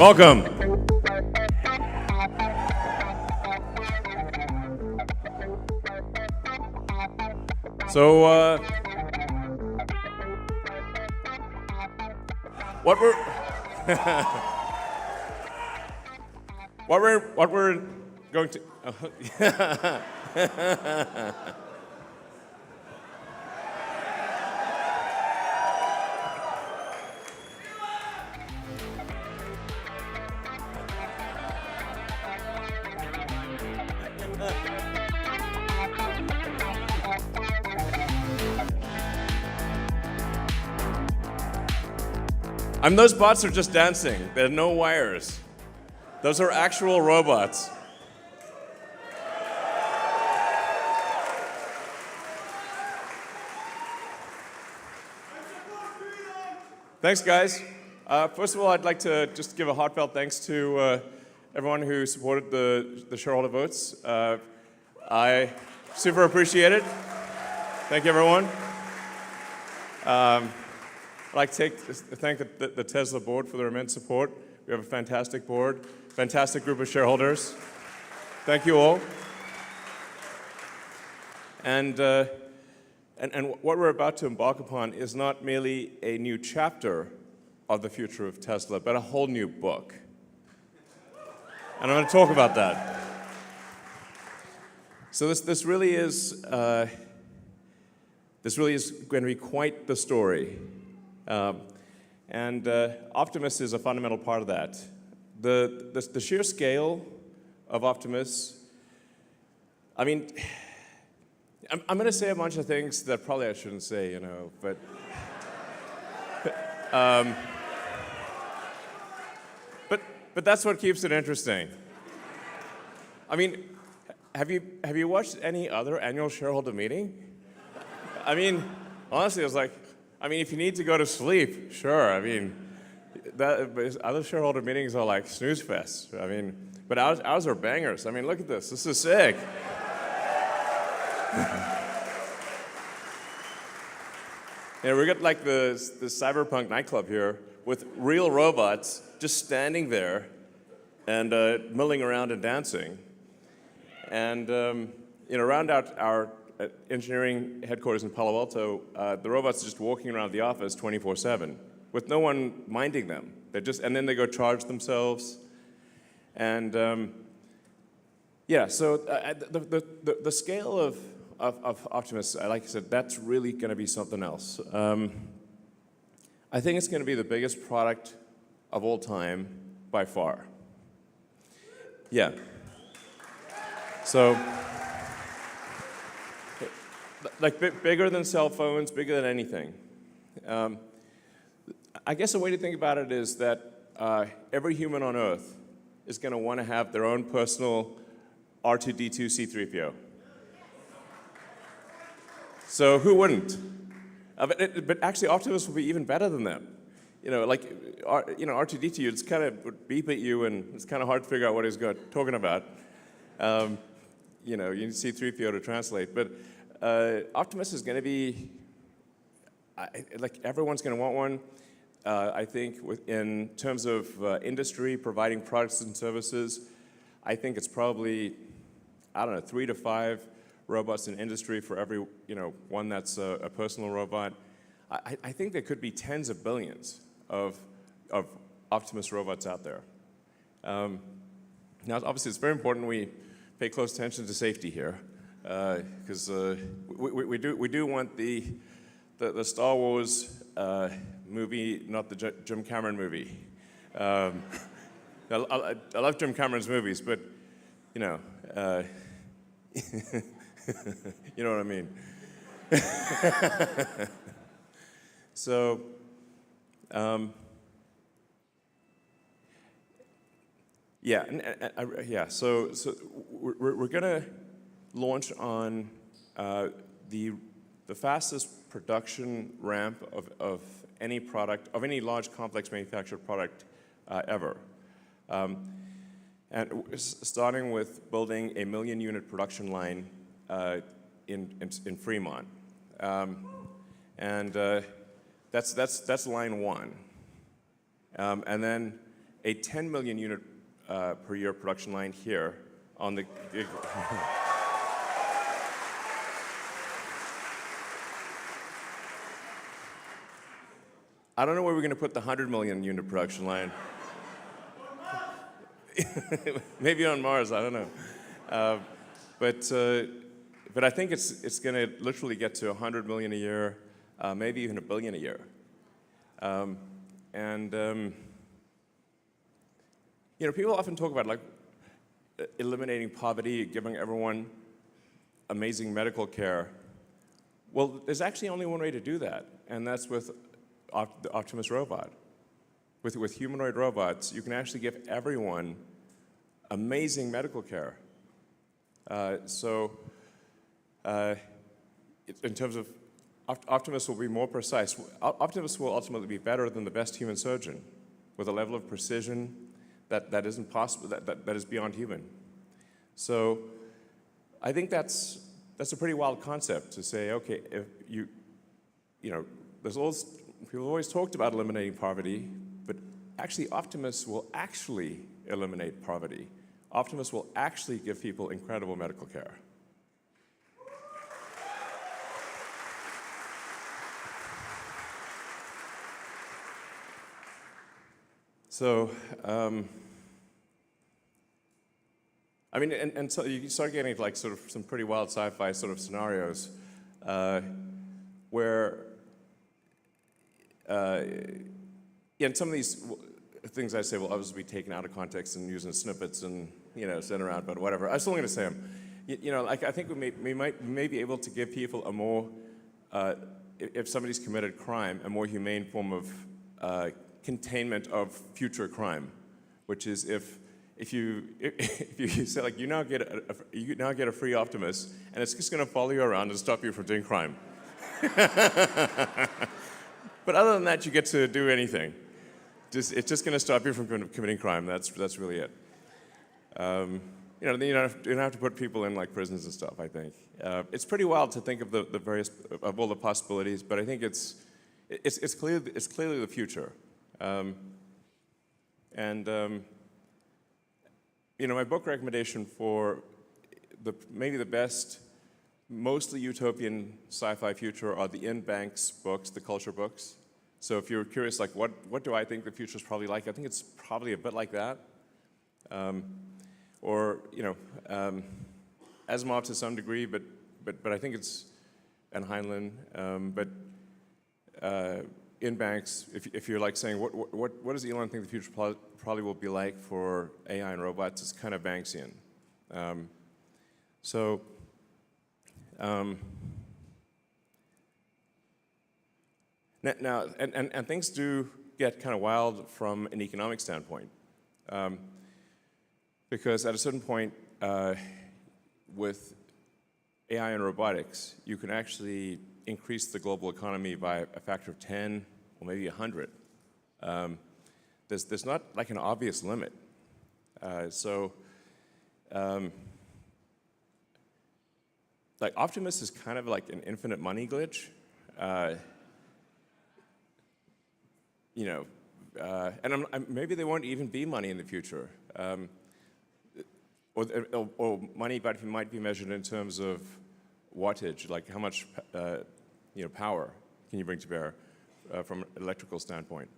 Welcome. So, what we're going to. Those bots are just dancing. There are no wires. Those are actual robots. Thanks, guys. First of all, I'd like to just give a heartfelt thanks to everyone who supported the shareholder votes. I super appreciate it. Thank you, everyone. I'd like to thank the Tesla board for their immense support. We have a fantastic board, fantastic group of shareholders. Thank you all. And what we're about to embark upon is not merely a new chapter of the future of Tesla, but a whole new book. And I'm going to talk about that. So this really is going to be quite the story. And Optimus is a fundamental part of that. The sheer scale of Optimus, I mean, I'm going to say a bunch of things that probably I shouldn't say, but but that's what keeps it interesting. I mean, have you watched any other annual shareholder meeting? I mean, honestly, I was like, if you need to go to sleep, sure. Other shareholder meetings are like snooze fests. But ours are bangers. Look at this. This is sick. We got like the cyberpunk nightclub here with real robots just standing there and milling around and dancing. And around our engineering headquarters in Palo Alto, the robots are just walking around the office 24/7 with no one minding them. And then they go charge themselves. And so the scale of Optimus, like I said, that's really going to be something else. I think it's going to be the biggest product of all time by far. Yeah. So, like bigger than cell phones, bigger than anything. I guess a way to think about it is that every human on Earth is going to want to have their own personal R2-D2 C-3PO. So who wouldn't? But actually, Optimus will be even better than that. R2-D2, you just kind of would beep at you, and it's kind of hard to figure out what he's talking about. You need C-3PO to translate, but Optimus is going to be, everyone's going to want one. I think in terms of industry providing products and services, I think it's probably, 3 to 5 robots in industry for every, one that's a personal robot. I think there could be tens of billions of Optimus robots out there. Now, obviously, it's very important we pay close attention to safety here, because we do want the Star Wars movie, not the Jim Cameron movie. I love Jim Cameron's movies, but you know what I mean. So. So we're gonna launch on the fastest production ramp of any product, of any large complex manufactured product ever, and starting with building a 1 million unit production line in Fremont, and that's line 1, and then a 10 million unit per year production line here on the I don't know where we're going to put the 100 million unit production line. Maybe on Mars, I don't know. But I think it's going to literally get to 100 million a year, maybe even $1 billion a year. You know, people often talk about like eliminating poverty, giving everyone amazing medical care. Well, there's actually only one way to do that, and that's with the Optimus robot. With humanoid robots, you can actually give everyone amazing medical care. In terms of Optimus will be more precise. Optimus will ultimately be better than the best human surgeon, with a level of precision that isn't possible, that is beyond human. So I think that's a pretty wild concept to say, okay, if you know, people always talked about eliminating poverty, but actually Optimus will actually eliminate poverty. Optimus will actually give people incredible medical care. So, I mean, and so you start getting like sort of some pretty wild sci-fi sort of scenarios where, yeah, and some of these things I say will obviously be taken out of context and used in snippets and, you know, sent around, but whatever. I'm still going to say them. You know, like I think we may be able to give people a more, if somebody's committed crime, a more humane form of containment of future crime, which is if you say like you now get a free Optimus and it's just going to follow you around and stop you from doing crime. But other than that, you get to do anything. It's just going to stop you from committing crime. That's really it. You know, you don't have to put people in like prisons and stuff. I think it's pretty wild to think of the various of all the possibilities, but I think it's clearly the future. You know, my book recommendation for maybe the best, mostly utopian sci-fi future are the Ian Banks books, the culture books. So if you're curious, like what do I think the future is probably like? I think it's probably a bit like that. Or, you know, Asimov to some degree, but I think it's, and Heinlein, but Ian Banks, if you're like saying, what does Elon think the future probably will be like for AI and robots, it's kind of Banksian. Now, and things do get kind of wild from an economic standpoint. Because at a certain point, with AI and robotics, you can actually increase the global economy by a factor of 10 or maybe 100. There's not like an obvious limit. Like Optimus is kind of like an infinite money glitch. You know, and maybe there won't even be money in the future. Or money might be measured in terms of wattage, like how much you know, power can you bring to bear from an electrical standpoint.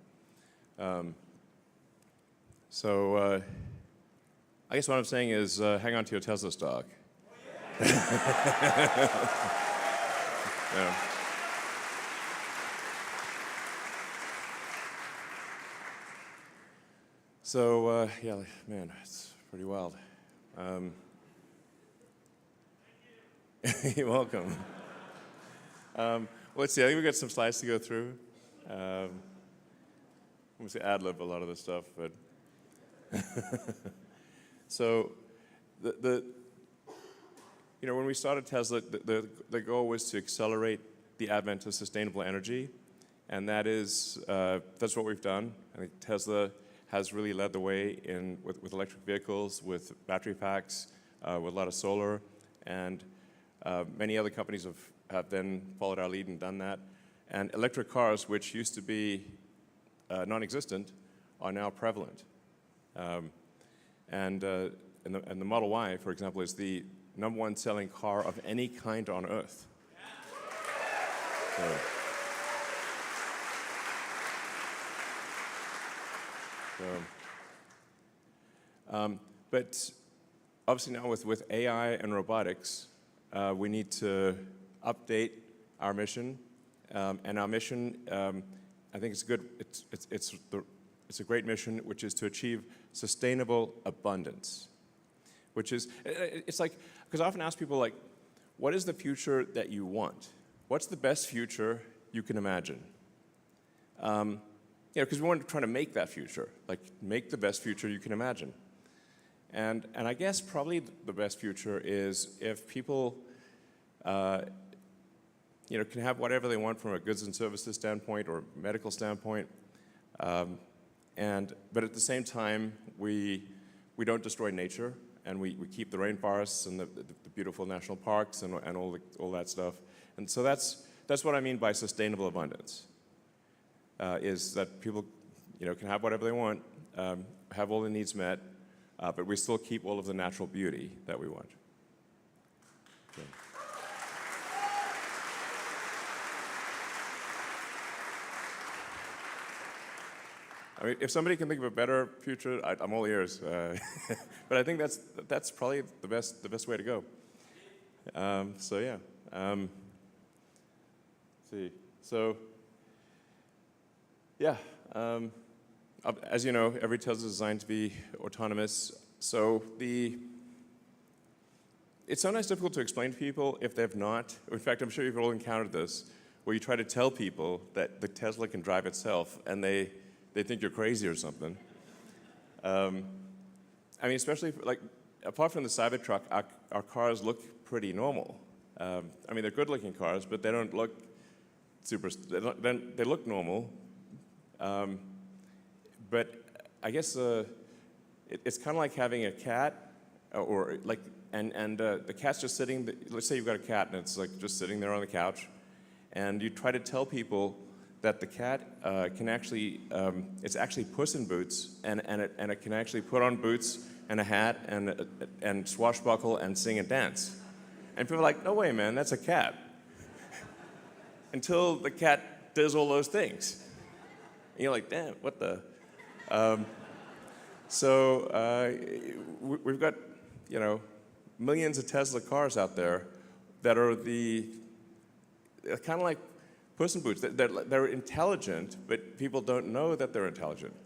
I guess what I'm saying is hang on to your Tesla stock. Yeah. So, yeah, man, it's pretty wild. You're welcome. Let's see, I think we've got some slides to go through. I'm going to ad-lib a lot of this stuff, but... So, you know, when we started Tesla, the goal was to accelerate the advent of sustainable energy, and that's what we've done. I think Tesla has really led the way with electric vehicles, with battery packs, with a lot of solar, and many other companies have then followed our lead and done that. And electric cars, which used to be non-existent, are now prevalent. And the Model Y, for example, is the #1 selling car of any kind on Earth. But obviously now with AI and robotics, we need to update our mission. And our mission, I think it's good. It's a great mission, which is to achieve sustainable abundance. Which is, it's like, because I often ask people, like, what is the future that you want? What's the best future you can imagine? Because we want to try to make that future, like make the best future you can imagine. And I guess probably the best future is if people, can have whatever they want from a goods and services standpoint or medical standpoint, but at the same time we don't destroy nature, and we keep the rainforests and the beautiful national parks and all that stuff. And so that's what I mean by sustainable abundance. Is that people, can have whatever they want, have all their needs met, but we still keep all of the natural beauty that we want. Okay. I mean, if somebody can think of a better future, I'm all ears. But I think that's probably the best way to go. So yeah. Let's see. So. Yeah, as you know, every Tesla is designed to be autonomous. So it's sometimes difficult to explain to people if they've not. In fact, I'm sure you've all encountered this, where you try to tell people that the Tesla can drive itself, and they think you're crazy or something. I mean, especially apart from the Cybertruck, our cars look pretty normal. I mean, they're good-looking cars, but they don't look super. They look normal. But I guess it's kind of like having a cat, and the cat's just sitting. Let's say you've got a cat and it's like just sitting there on the couch, and you try to tell people that the cat can actually, it's actually Puss in Boots, and it can actually put on boots and a hat and swashbuckle and sing and dance, and people are like, no way, man, that's a cat. Until the cat does all those things. And you're like, damn, what the? We've got, millions of Tesla cars out there that are kind of like Puss in Boots. They're intelligent, but people don't know that they're intelligent.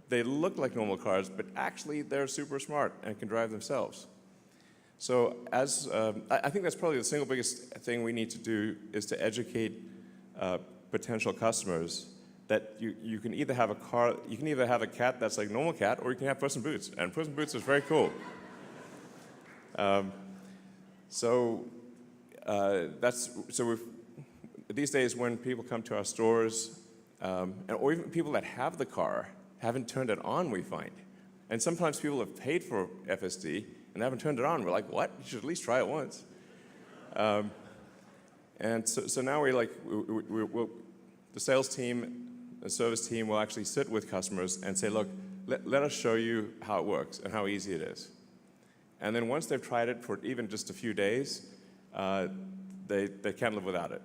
They look like normal cars, but actually they're super smart and can drive themselves. So I think that's probably the single biggest thing we need to do is to educate potential customers that you can either have a cat that's like a normal cat, or you can have Puss in Boots, and Puss in Boots is very cool. These days when people come to our stores, or even people that have the car haven't turned it on, we find, and sometimes people have paid for FSD and haven't turned it on. We're like, what? You should at least try it once. And so now we'll the sales team. The service team will actually sit with customers and say, look, let us show you how it works and how easy it is. And then once they've tried it for even just a few days, they can't live without it.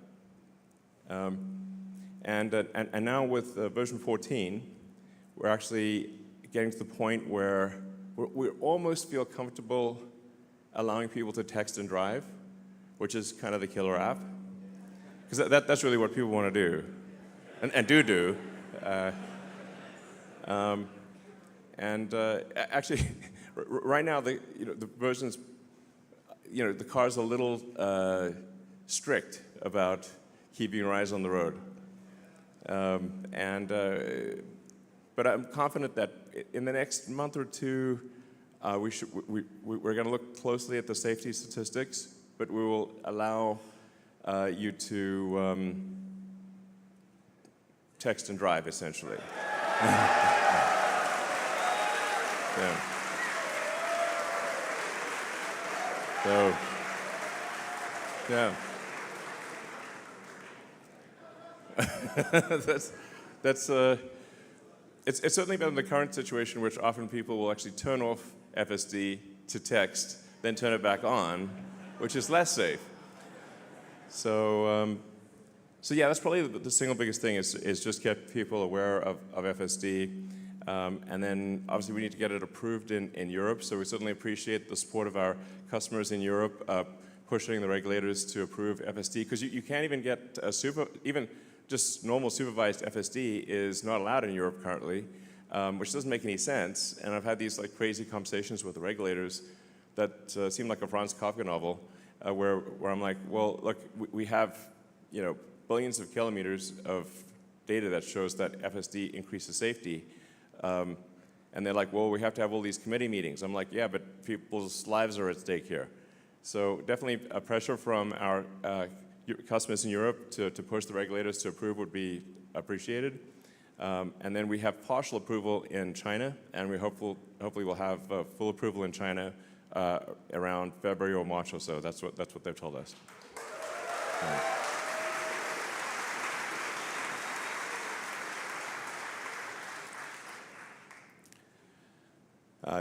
And now with version 14, we're actually getting to the point where we almost feel comfortable allowing people to text and drive, which is kind of the killer app. Because that's really what people want to do. And do. Actually, right now the versions, the car's a little strict about keeping your eyes on the road, but I'm confident that in the next month or two, we're going to look closely at the safety statistics, but we will allow you to. Text and drive, essentially. Yeah. So, yeah. it's certainly better than the current situation, which often people will actually turn off FSD to text, then turn it back on, which is less safe. So, so yeah, that's probably the single biggest thing is just get people aware of FSD. And then obviously we need to get it approved in Europe. So we certainly appreciate the support of our customers in Europe pushing the regulators to approve FSD, because you can't even get even just normal supervised FSD is not allowed in Europe currently, which doesn't make any sense. And I've had these like crazy conversations with the regulators that seem like a Franz Kafka novel, where I'm like, well, look, we have billions of kilometers of data that shows that FSD increases safety. And they're like, well, we have to have all these committee meetings. I'm like, yeah, but people's lives are at stake here. So definitely a pressure from our customers in Europe to push the regulators to approve would be appreciated. And then we have partial approval in China, and we hopefully we'll have full approval in China around February or March or so. That's what they've told us.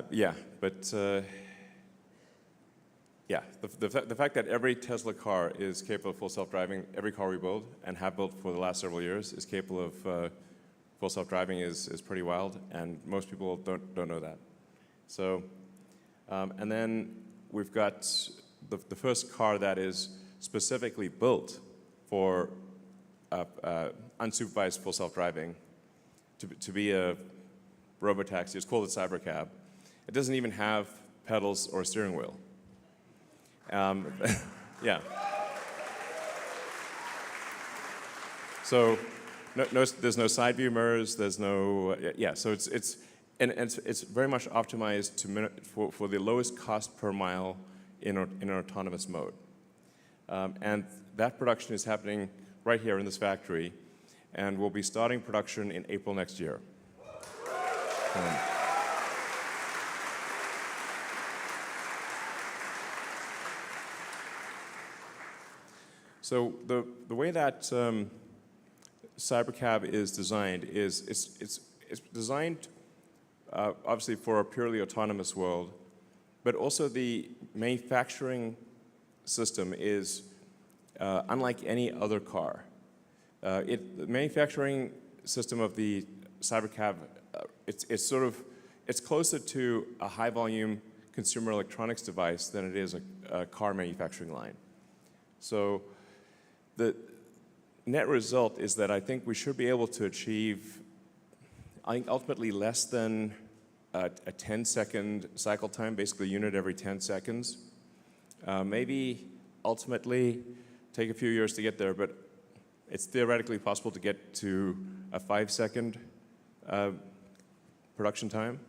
Yeah, but yeah, the fact that every Tesla car is capable of full self-driving, every car we build and have built for the last several years is capable of full self-driving is pretty wild, and most people don't know that. So, and then we've got the first car that is specifically built for unsupervised full self-driving to be a robotaxi. It's called a cybercab. It doesn't even have pedals or a steering wheel. Yeah. So there's no side view mirrors. There's no yeah. So it's very much optimized for the lowest cost per mile in an autonomous mode. And that production is happening right here in this factory, and we'll be starting production in April next year. So the way that Cybercab is designed is it's designed obviously for a purely autonomous world, but also the manufacturing system is unlike any other car. The manufacturing system of the Cybercab, it's closer to a high volume consumer electronics device than it is a car manufacturing line. So the net result is that I think we should be able to achieve, I think ultimately less than a 10-second cycle time, basically a unit every 10 seconds. Maybe ultimately take a few years to get there, but it's theoretically possible to get to a 5-second production time.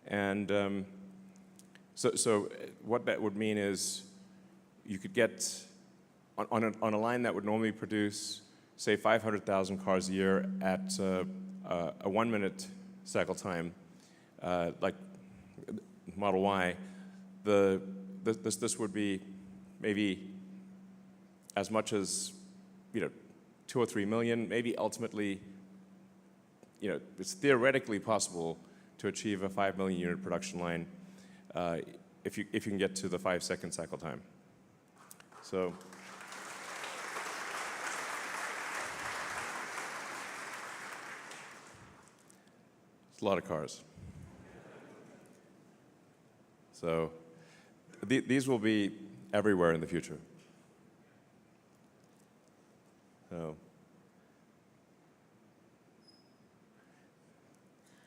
And so what that would mean is you could get on a line that would normally produce, say, 500,000 cars a year at a 1-minute cycle time, like Model Y, this would be maybe as much as 2 or 3 million. Maybe ultimately, it's theoretically possible to achieve a 5 million unit production line if you can get to the 5-second cycle time. So. It's a lot of cars. So these will be everywhere in the future. So,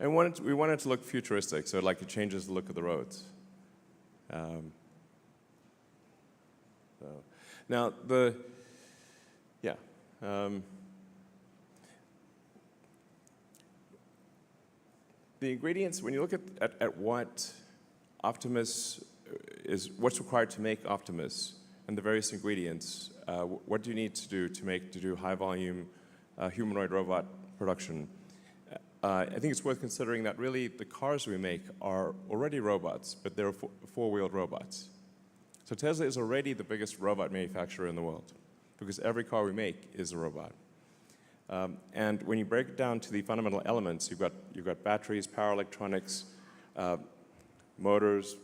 and we wanted to look futuristic, so it changes the look of the roads. So now the ingredients, when you look at what Optimus what's required to make Optimus and the various ingredients, what do you need to do to do high volume humanoid robot production? I think it's worth considering that really the cars we make are already robots, but they're four-wheeled robots. So Tesla is already the biggest robot manufacturer in the world because every car we make is a robot. And when you break it down to the fundamental elements, you've got batteries, power electronics, motors,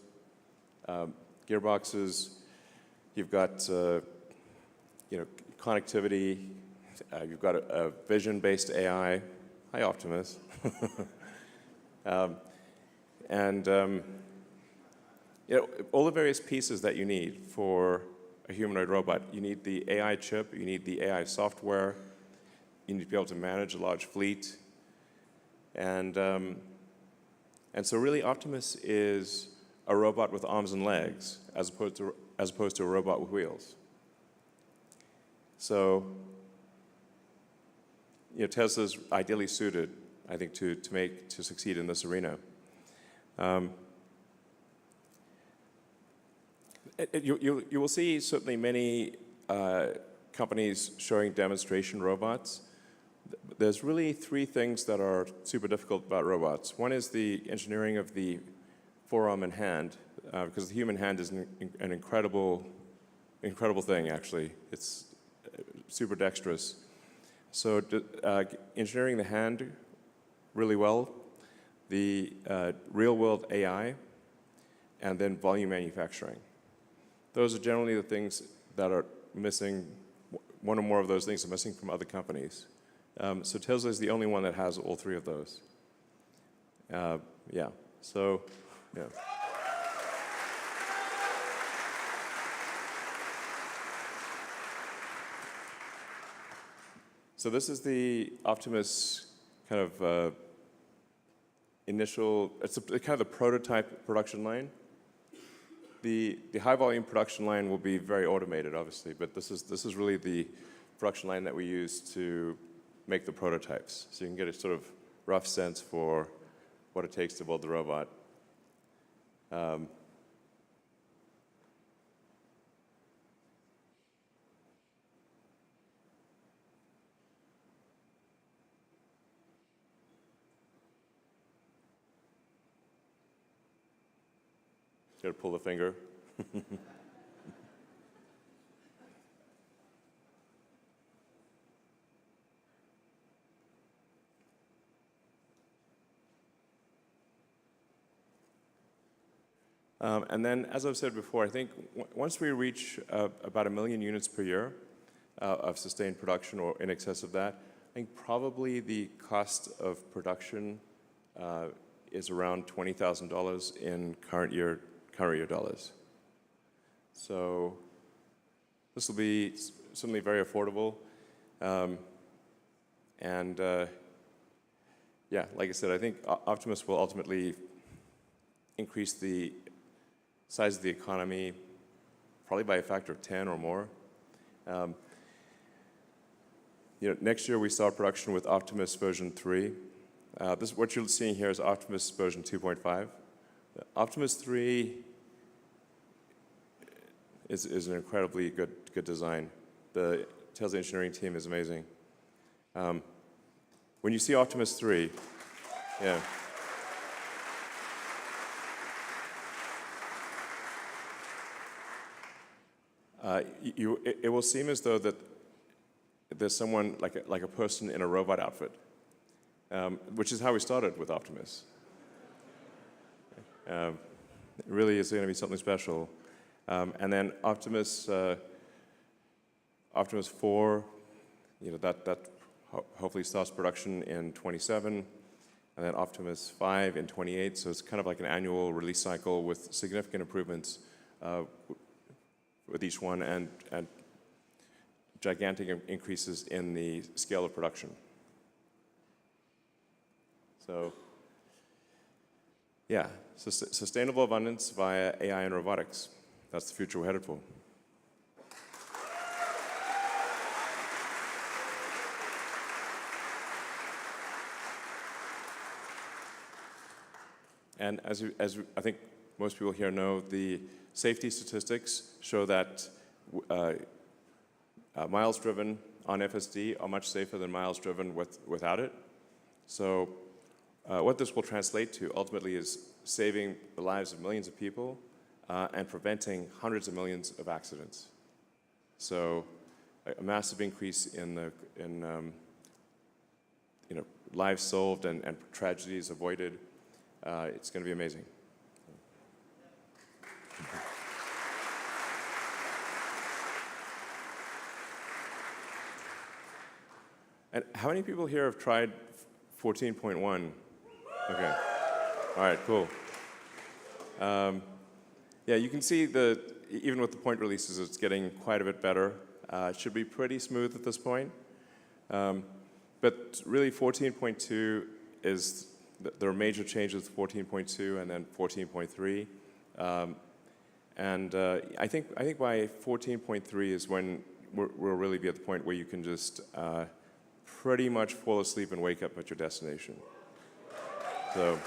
gearboxes. You've got connectivity. You've got a vision-based AI. Hi, Optimus. And all the various pieces that you need for a humanoid robot. You need the AI chip. You need the AI software. You need to be able to manage a large fleet. And so really Optimus is a robot with arms and legs as opposed to a robot with wheels. So Tesla's ideally suited, I think, to succeed in this arena. You will see certainly many companies showing demonstration robots. There's really three things that are super difficult about robots. One is the engineering of the forearm and hand, because the human hand is an incredible thing, actually. It's super dexterous. So engineering the hand really well, the real-world AI, and then volume manufacturing. Those are generally the things that are missing. One or more of those things are missing from other companies. So Tesla is the only one that has all three of those. Yeah. So, yeah. So this is the Optimus kind of initial. It's kind of the prototype production line. The high volume production line will be very automated, obviously, but this is really the production line that we use to make the prototypes. So you can get a sort of rough sense for what it takes to build the robot. Got to pull the finger. And then, as I've said before, I think once we reach about 1 million units per year of sustained production or in excess of that, I think probably the cost of production is around $20,000 in current year dollars. So this will be certainly very affordable. Yeah, like I said, I think Optimus will ultimately increase the size of the economy probably by a factor of 10 or more. Next year we start production with Optimus version 3. What you're seeing here is Optimus version 2.5. Optimus 3 is an incredibly good design. The Tesla engineering team is amazing. When you see Optimus 3, yeah. It will seem as though that there's someone like a person in a robot outfit, which is how we started with Optimus. It really is going to be something special. And then Optimus 4, that hopefully starts production in 27, and then Optimus 5 in 28. So it's kind of like an annual release cycle with significant improvements with each one and gigantic increases in the scale of production. So, yeah, sustainable abundance via AI and robotics. That's the future we're headed for. And as I think most people here know, the safety statistics show that miles driven on FSD are much safer than miles driven without it. So what this will translate to ultimately is saving the lives of millions of people and preventing hundreds of millions of accidents. So a massive increase in lives solved and tragedies avoided. It's going to be amazing. And how many people here have tried 14.1? Okay. All right, cool. Yeah, you can see even with the point releases, it's getting quite a bit better. It should be pretty smooth at this point. But really, 14.2 is, there are major changes with 14.2 and then 14.3. I think by 14.3 is when we'll really be at the point where you can just pretty much fall asleep and wake up at your destination. So.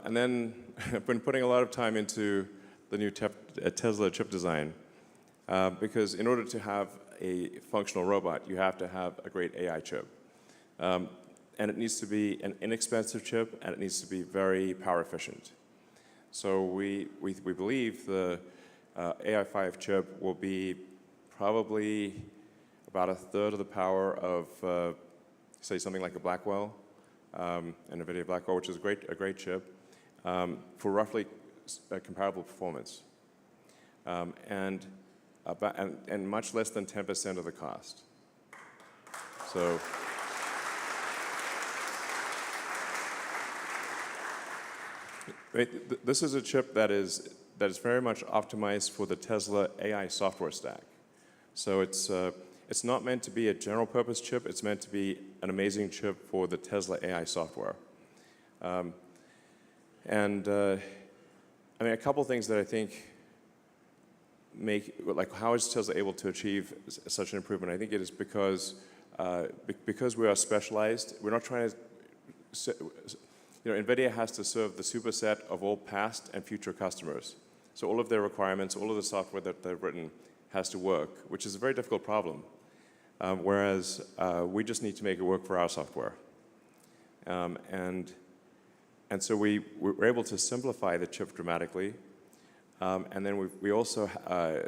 And then I've been putting a lot of time into the new Tesla chip design because in order to have a functional robot, you have to have a great AI chip. And it needs to be an inexpensive chip, and it needs to be very power efficient. So we believe the AI5 chip will be probably about a third of the power of, say, something like a Blackwell. An NVIDIA Blackwell, which is a great chip, for roughly comparable performance, and much less than 10% of the cost. So, this is a chip that is very much optimized for the Tesla AI software stack. So it's not meant to be a general purpose chip, it's meant to be an amazing chip for the Tesla AI software. I mean, a couple things that I think how is Tesla able to achieve such an improvement? I think it is because we are specialized. We're not trying to, NVIDIA has to serve the superset of all past and future customers. So all of their requirements, all of the software that they've written has to work, which is a very difficult problem. Whereas we just need to make it work for our software. And so we were able to simplify the chip dramatically. And then we also, I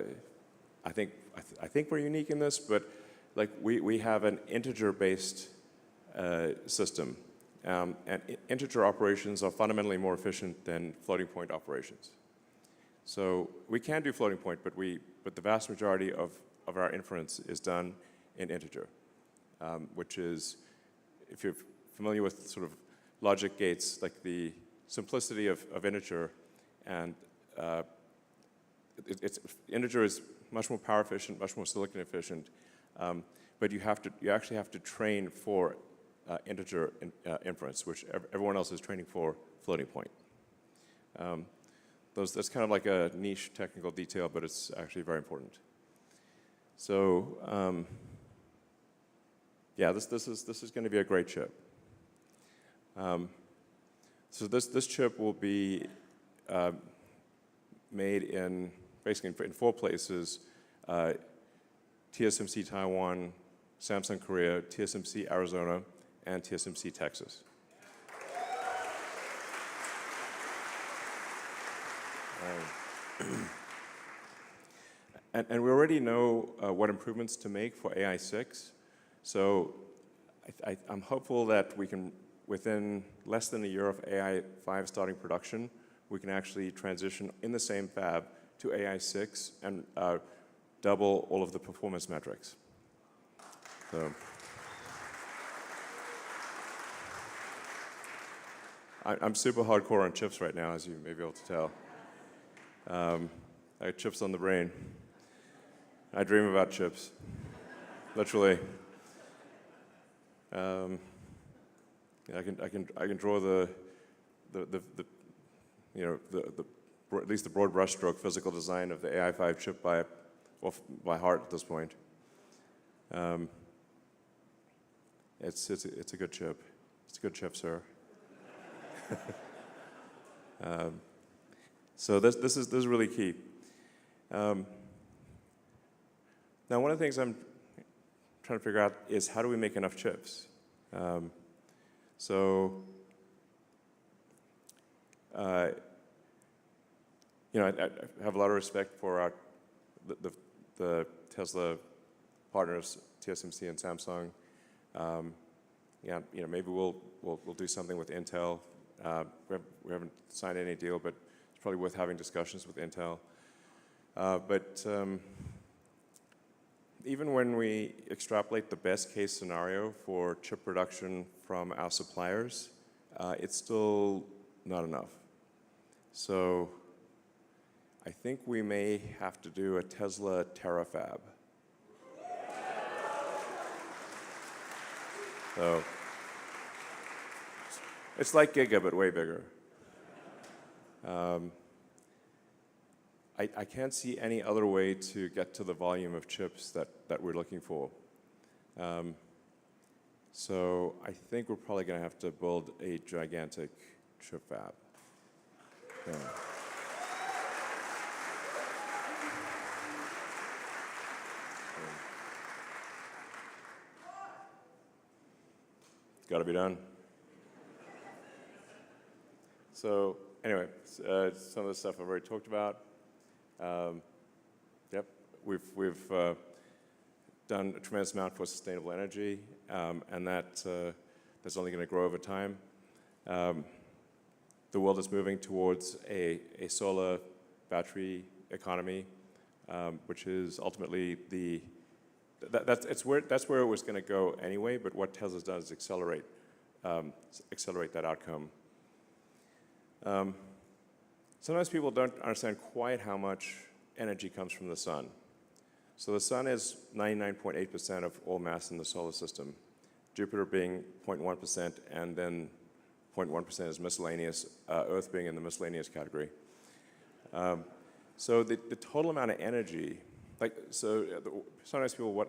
think we're unique in this, but we have an integer-based system. And integer operations are fundamentally more efficient than floating point operations. So we can do floating point, but the vast majority of our inference is done in integer, which is, if you're familiar with sort of logic gates, like the simplicity of integer, and integer is much more power efficient, much more silicon efficient, but you actually have to train for integer inference, which everyone else is training for floating point. That's kind of like a niche technical detail, but it's actually very important. So yeah, this is going to be a great chip. So this chip will be made in basically in 4 places: TSMC Taiwan, Samsung Korea, TSMC Arizona, and TSMC Texas. And we already know what improvements to make for AI6. So I'm hopeful that we can, within less than a year of AI5 starting production, we can actually transition in the same fab to AI6 and double all of the performance metrics. So I'm super hardcore on chips right now, as you may be able to tell. I have chips on the brain. I dream about chips, literally. I can draw at least the broad brushstroke physical design of the AI5 chip by heart at this point. It's a good chip. It's a good chip, sir. So this is really key. Now, one of the things I'm trying to figure out is how do we make enough chips? I have a lot of respect for the Tesla partners, TSMC and Samsung. Maybe we'll do something with Intel. We haven't signed any deal, but it's probably worth having discussions with Intel. But even when we extrapolate the best case scenario for chip production from our suppliers, it's still not enough. So I think we may have to do a Tesla terafab. So it's like Giga, but way bigger. I can't see any other way to get to the volume of chips that we're looking for. So I think we're probably going to have to build a gigantic chip fab. Yeah. It's got to be done. So anyway, some of the stuff I've already talked about. Yep, we've done a tremendous amount for sustainable energy, and that's only going to grow over time. The world is moving towards a solar battery economy, which is ultimately that's where it was going to go anyway. But what Tesla's done is accelerate that outcome. Sometimes people don't understand quite how much energy comes from the sun. So the sun is 99.8% of all mass in the solar system, Jupiter being 0.1%, and then 0.1% is miscellaneous, Earth being in the miscellaneous category. So the total amount of energy, sometimes people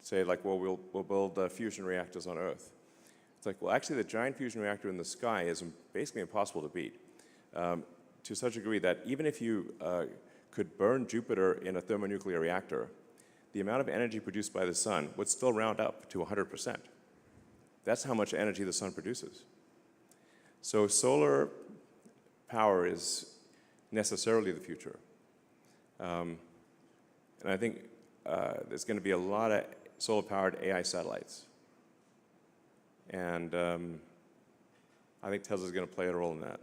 say, well, we'll build fusion reactors on Earth. It's like, well, actually, the giant fusion reactor in the sky is basically impossible to beat. To such a degree that even if you could burn Jupiter in a thermonuclear reactor, the amount of energy produced by the sun would still round up to 100%. That's how much energy the sun produces. So solar power is necessarily the future. And I think there's going to be a lot of solar-powered AI satellites. And I think Tesla's going to play a role in that.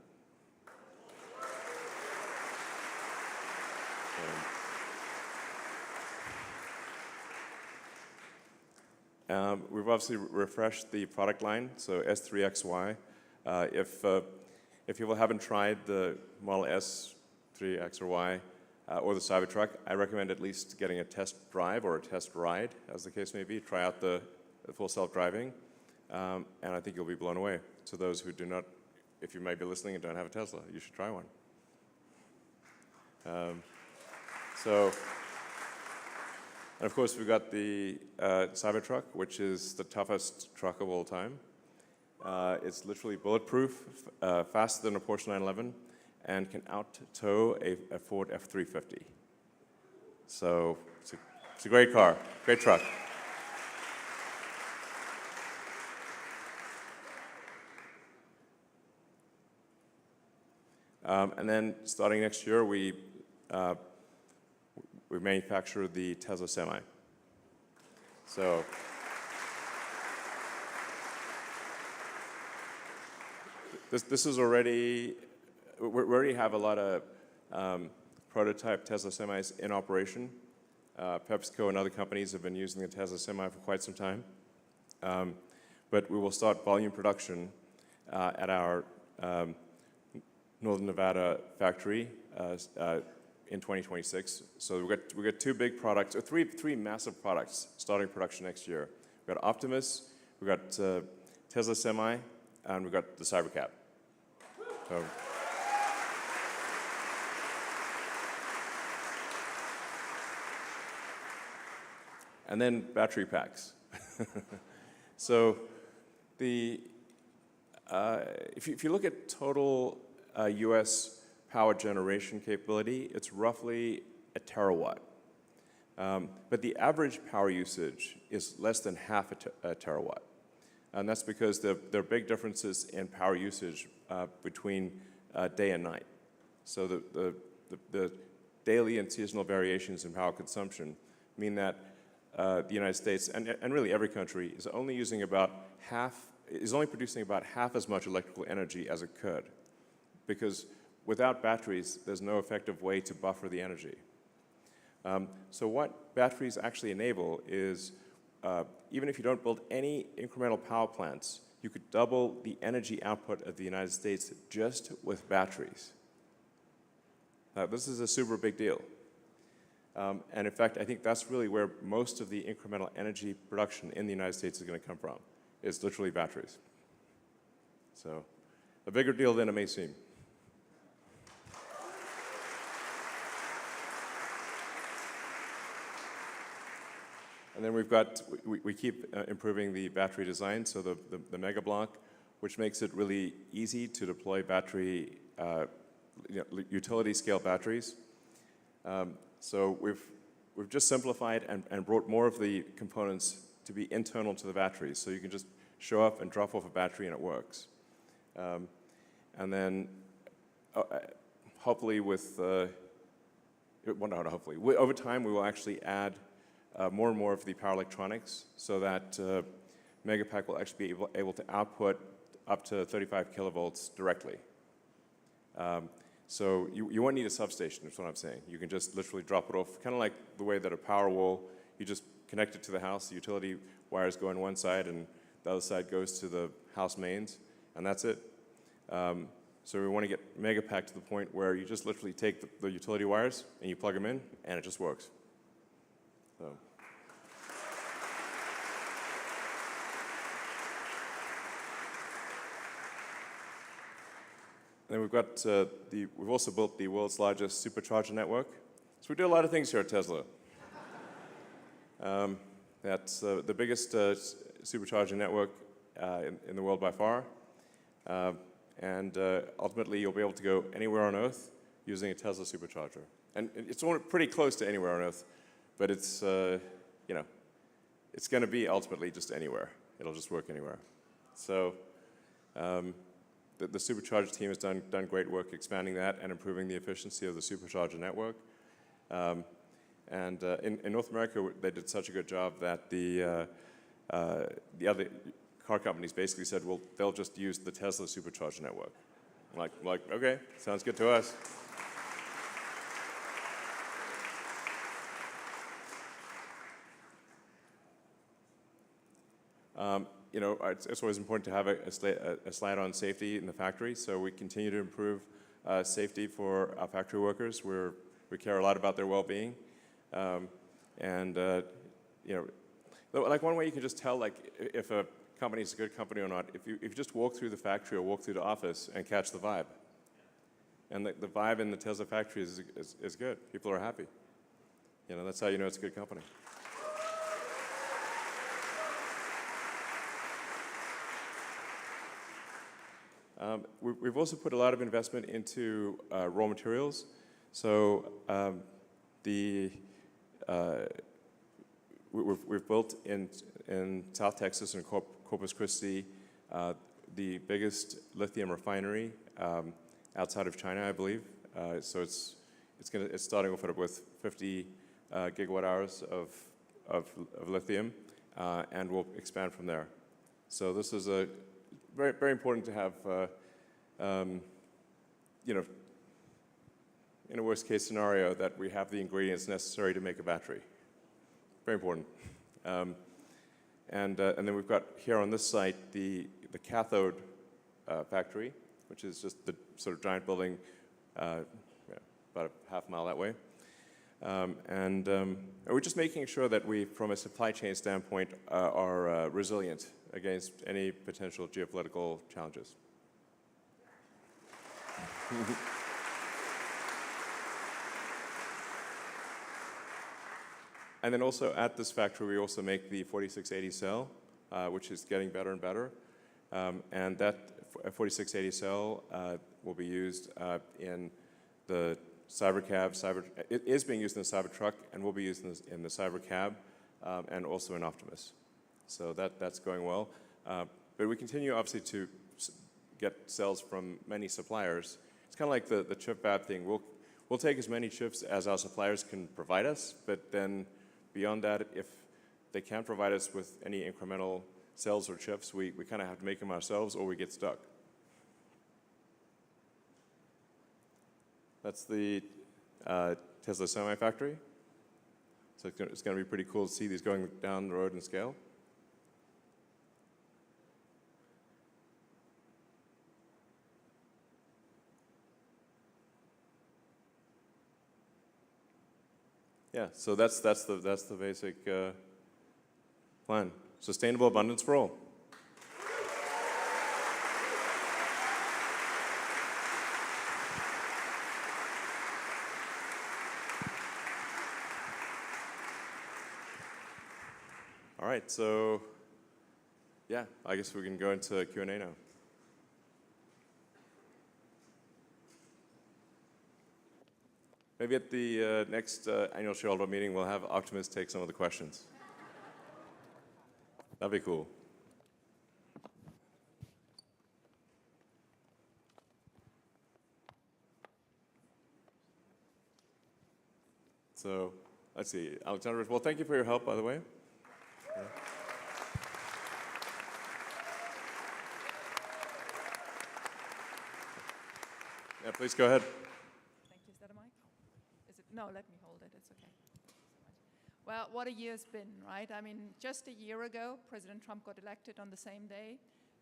We've obviously refreshed the product line, so S3XY. If people haven't tried the Model S, 3X or Y, or the Cybertruck, I recommend at least getting a test drive or a test ride, as the case may be. Try out the full self-driving, and I think you'll be blown away. To those who do not, if you might be listening and don't have a Tesla, you should try one. And of course, we've got the Cybertruck, which is the toughest truck of all time. It's literally bulletproof, faster than a Porsche 911, and can out-tow a Ford F-350. So it's a great car, great truck. And then starting next year, we manufacture the Tesla Semi. So this is already, we already have a lot of prototype Tesla Semis in operation. PepsiCo and other companies have been using the Tesla Semi for quite some time. But we will start volume production at our Northern Nevada factory in 2026. So we've got two big products, or three massive products starting production next year. We've got Optimus, we've got Tesla Semi, and we've got the Cybercab. So, and then battery packs. So if you look at total US power generation capability, it's roughly a terawatt. But the average power usage is less than half a terawatt. And that's because there are big differences in power usage between day and night. So the daily and seasonal variations in power consumption mean that the United States, and really every country, is only producing about half as much electrical energy as it could. Because without batteries, there's no effective way to buffer the energy. So what batteries actually enable is, even if you don't build any incremental power plants, you could double the energy output of the United States just with batteries. This is a super big deal. And in fact, I think that's really where most of the incremental energy production in the United States is going to come from. It's literally batteries. So a bigger deal than it may seem. And then we keep improving the battery design, so the Mega Block, which makes it really easy to deploy battery, utility scale batteries. So we've just simplified and brought more of the components to be internal to the batteries, so you can just show up and drop off a battery and it works. And then hopefully over time we will actually add more and more of the power electronics so that Megapack will actually be able to output up to 35 kilovolts directly. So you won't need a substation, is what I'm saying. You can just literally drop it off, kind of like the way that a power wall, you just connect it to the house, the utility wires go on one side and the other side goes to the house mains, and that's it. So we want to get Megapack to the point where you just literally take the utility wires and you plug them in, and it just works. So. Then we've also built the world's largest supercharger network. So we do a lot of things here at Tesla. That's the biggest supercharger network in the world by far. And ultimately, you'll be able to go anywhere on Earth using a Tesla supercharger. And it's pretty close to anywhere on Earth, but it's going to be ultimately just anywhere. It'll just work anywhere. So. The supercharger team has done great work expanding that and improving the efficiency of the supercharger network. And in North America, they did such a good job that the other car companies basically said, well, they'll just use the Tesla supercharger network. I'm like, okay, sounds good to us. It's always important to have a slide on safety in the factory, so we continue to improve safety for our factory workers. We care a lot about their well-being, like one way you can just tell if a company is a good company or not, if you just walk through the factory or walk through the office and catch the vibe. And the vibe in the Tesla factory is good. People are happy. That's how you know it's a good company. We've also put a lot of investment into raw materials. So we've built in South Texas and Corpus Christi the biggest lithium refinery outside of China, I believe. So it's starting off with 50 gigawatt hours of lithium, and we'll expand from there. So this is very, very important to have, in a worst-case scenario, that we have the ingredients necessary to make a battery. Very important. And then we've got here on this site the cathode factory, which is just the sort of giant building about a half mile that way. And we're just making sure that we, from a supply chain standpoint, are resilient against any potential geopolitical challenges. And then also at this factory, we also make the 4680 cell, which is getting better and better. And that 4680 cell will be used in the Cybercab. It is being used in the Cybertruck and will be used in the Cybercab and also in Optimus. So that's going well. But we continue, obviously, to get cells from many suppliers. It's kind of like the chip fab thing. we'll take as many chips as our suppliers can provide us, but then beyond that, if they can't provide us with any incremental cells or chips, we kind of have to make them ourselves or we get stuck. That's the Tesla Semi Factory. So it's going to be pretty cool to see these going down the road in scale. Yeah, so that's the basic plan. Sustainable abundance for all. All right, so yeah, I guess we can go into Q&A now. Maybe at the next annual shareholder meeting, we'll have Optimus take some of the questions. That'd be cool. So let's see, Alexander. Well, thank you for your help, by the way. Yeah, please go ahead. Thank you. Is that a mic? Is it? No, let me hold it. It's okay. Well, what a year's been, right? I mean, just a year ago, President Trump got elected on the same day.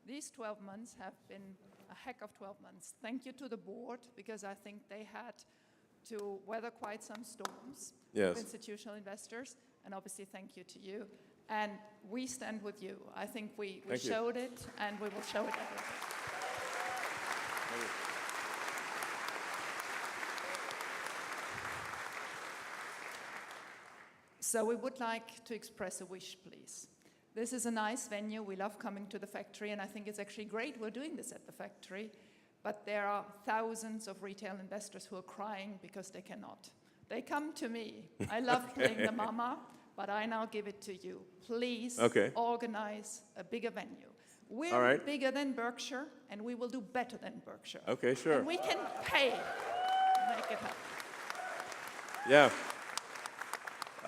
These 12 months have been a heck of 12 months. Thank you to the board, because I think they had to weather quite some storms with institutional investors. And obviously, thank you to you. And we stand with you. I think we showed it, and we will show it everywhere. So we would like to express a wish, please. This is a nice venue. We love coming to the factory, and I think it's actually great we're doing this at the factory. But there are thousands of retail investors who are crying because they cannot. They come to me. I love playing the mama, but I now give it to you. Please organize a bigger venue. We're bigger than Berkshire, and we will do better than Berkshire. Okay, sure. And we can pay. Make it happen. Yeah.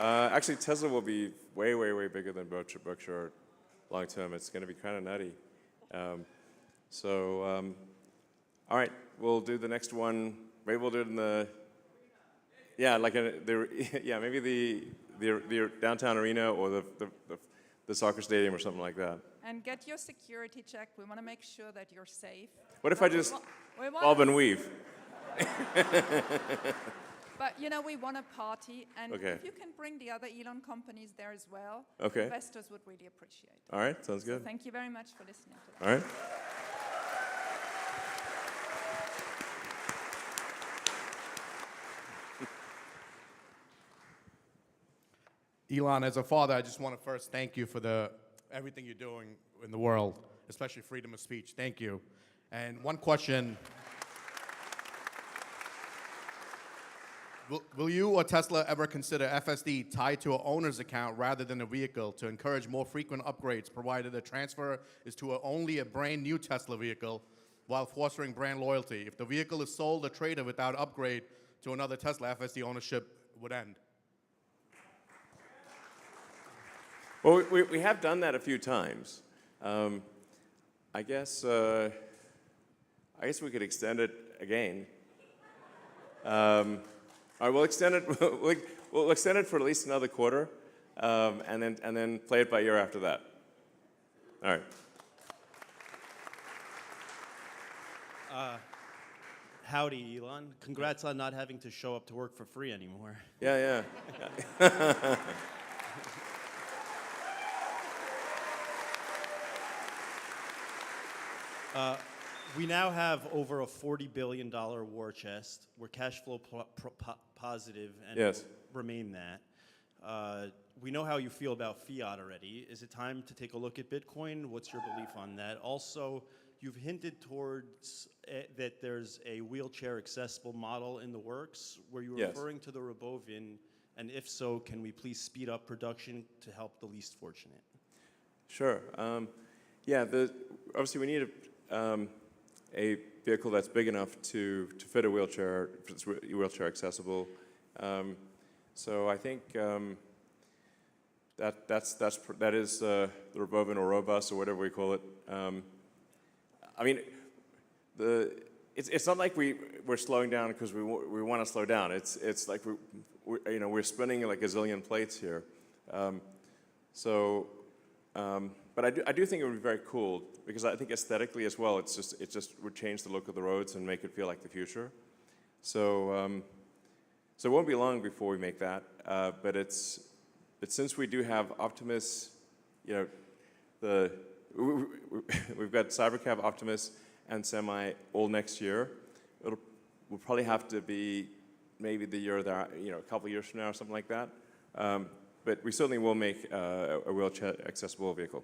Actually, Tesla will be way, way, way bigger than Berkshire long term. It's going to be kind of nutty. All right, we'll do the next one. Maybe we'll do it in the, maybe the downtown arena or the soccer stadium or something like that. And get your security check. We want to make sure that you're safe. What if I just bob and weave? But, you know, we want a party, and if you can bring the other Elon companies there as well, investors would really appreciate it. All right, sounds good. So thank you very much for listening to that. All right. Elon, as a father, I just want to first thank you for everything you're doing in the world, especially freedom of speech. Thank you. And one question. Will you or Tesla ever consider FSD tied to an owner's account rather than a vehicle to encourage more frequent upgrades, provided the transfer is to only a brand new Tesla vehicle while fostering brand loyalty? If the vehicle is sold or traded without upgrade to another Tesla, FSD ownership would end. Well, we have done that a few times. I guess we could extend it again. All right, we'll extend it. We'll extend it for at least another quarter, and then play it by ear after that. All right. Howdy, Elon. Congrats on not having to show up to work for free anymore. Yeah. We now have over a $40 billion war chest. We're cash flow positive and will remain that. We know how you feel about fiat already. Is it time to take a look at Bitcoin? What's your belief on that? Also, you've hinted towards that there's a wheelchair accessible model in the works. Were you referring to the Robovin? And if so, can we please speed up production to help the least fortunate? Sure. Obviously we need a vehicle that's big enough to fit a wheelchair, if it's wheelchair accessible. So I think that is the Robovan or Robust or whatever we call it. I mean, it's not like we're slowing down because we want to slow down. It's like we're spinning like a zillion plates here. But I do think it would be very cool because I think aesthetically as well, it just would change the look of the roads and make it feel like the future. So it won't be long before we make that. But since we do have Optimus, we've got Cybercab, Optimus, and Semi all next year. We'll probably have to be maybe the year that, a couple years from now or something like that. But we certainly will make a wheelchair accessible vehicle.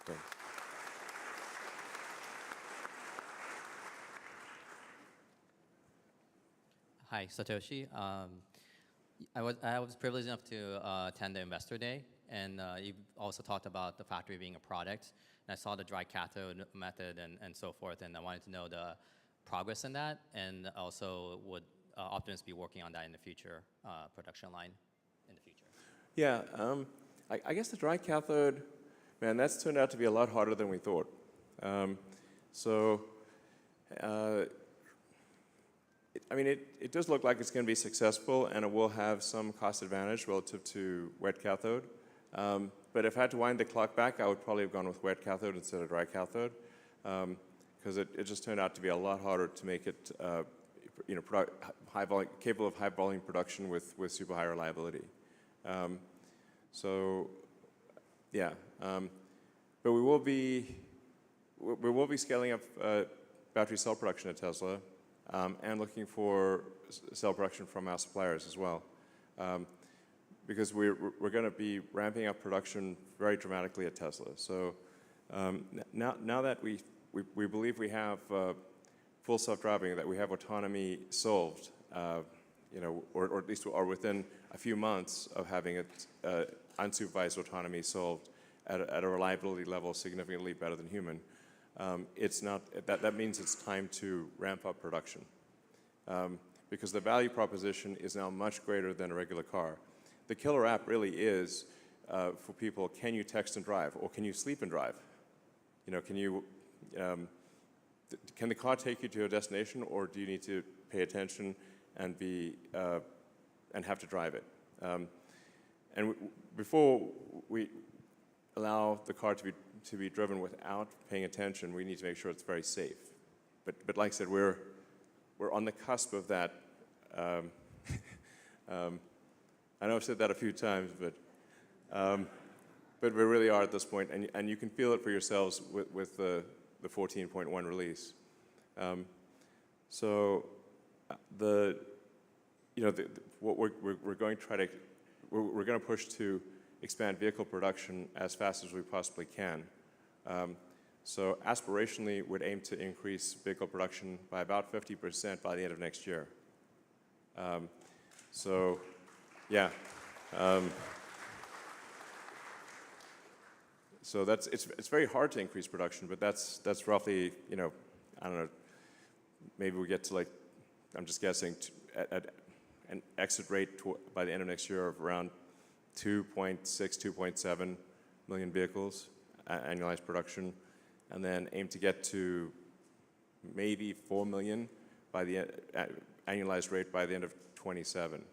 So. Hi, Satoshi. I was privileged enough to attend the Investor Day, and you also talked about the factory being a product. And I saw the dry cathode method and so forth, and I wanted to know the progress in that, and also would Optimus be working on that in the future production line in the future? Yeah, I guess the dry cathode, man, that's turned out to be a lot harder than we thought. It does look like it's going to be successful, and it will have some cost advantage relative to wet cathode. But if I had to wind the clock back, I would probably have gone with wet cathode instead of dry cathode, because it just turned out to be a lot harder to make it, capable of high volume production with super high reliability. But we will be scaling up battery cell production at Tesla. And looking for cell production from our suppliers as well, because we're going to be ramping up production very dramatically at Tesla. So now that we believe we have full self-driving, that we have autonomy solved, or at least are within a few months of having it unsupervised autonomy solved at a reliability level significantly better than human. That means it's time to ramp up production, because the value proposition is now much greater than a regular car. The killer app really is for people: can you text and drive, or can you sleep and drive? Can the car take you to your destination, or do you need to pay attention and have to drive it? Before we allow the car to be driven without paying attention, we need to make sure it's very safe. But like I said, we're on the cusp of that. I know I've said that a few times, but we really are at this point, and you can feel it for yourselves with the 14.1 release. What we're going to push to expand vehicle production as fast as we possibly can. So aspirationally, we'd aim to increase vehicle production by about 50% by the end of next year. So it's very hard to increase production, but that's roughly, I don't know, maybe we get to, like, I'm just guessing, at an exit rate by the end of next year of around 2.6, 2.7 million vehicles, annualized production, and then aim to get to maybe 4 million by the annualized rate by the end of 27,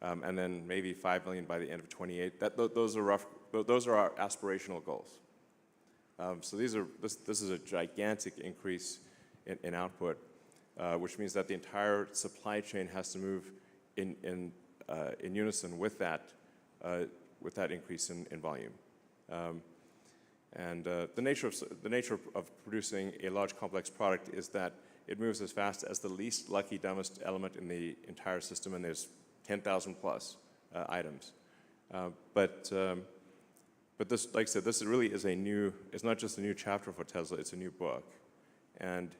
and then maybe 5 million by the end of 28. Those are our aspirational goals. So this is a gigantic increase in output, which means that the entire supply chain has to move in unison with that increase in volume. The nature of producing a large complex product is that it moves as fast as the least lucky, dumbest element in the entire system, and there's 10,000 plus items. But this, like I said, this really is it's not just a new chapter for Tesla, it's a new book. And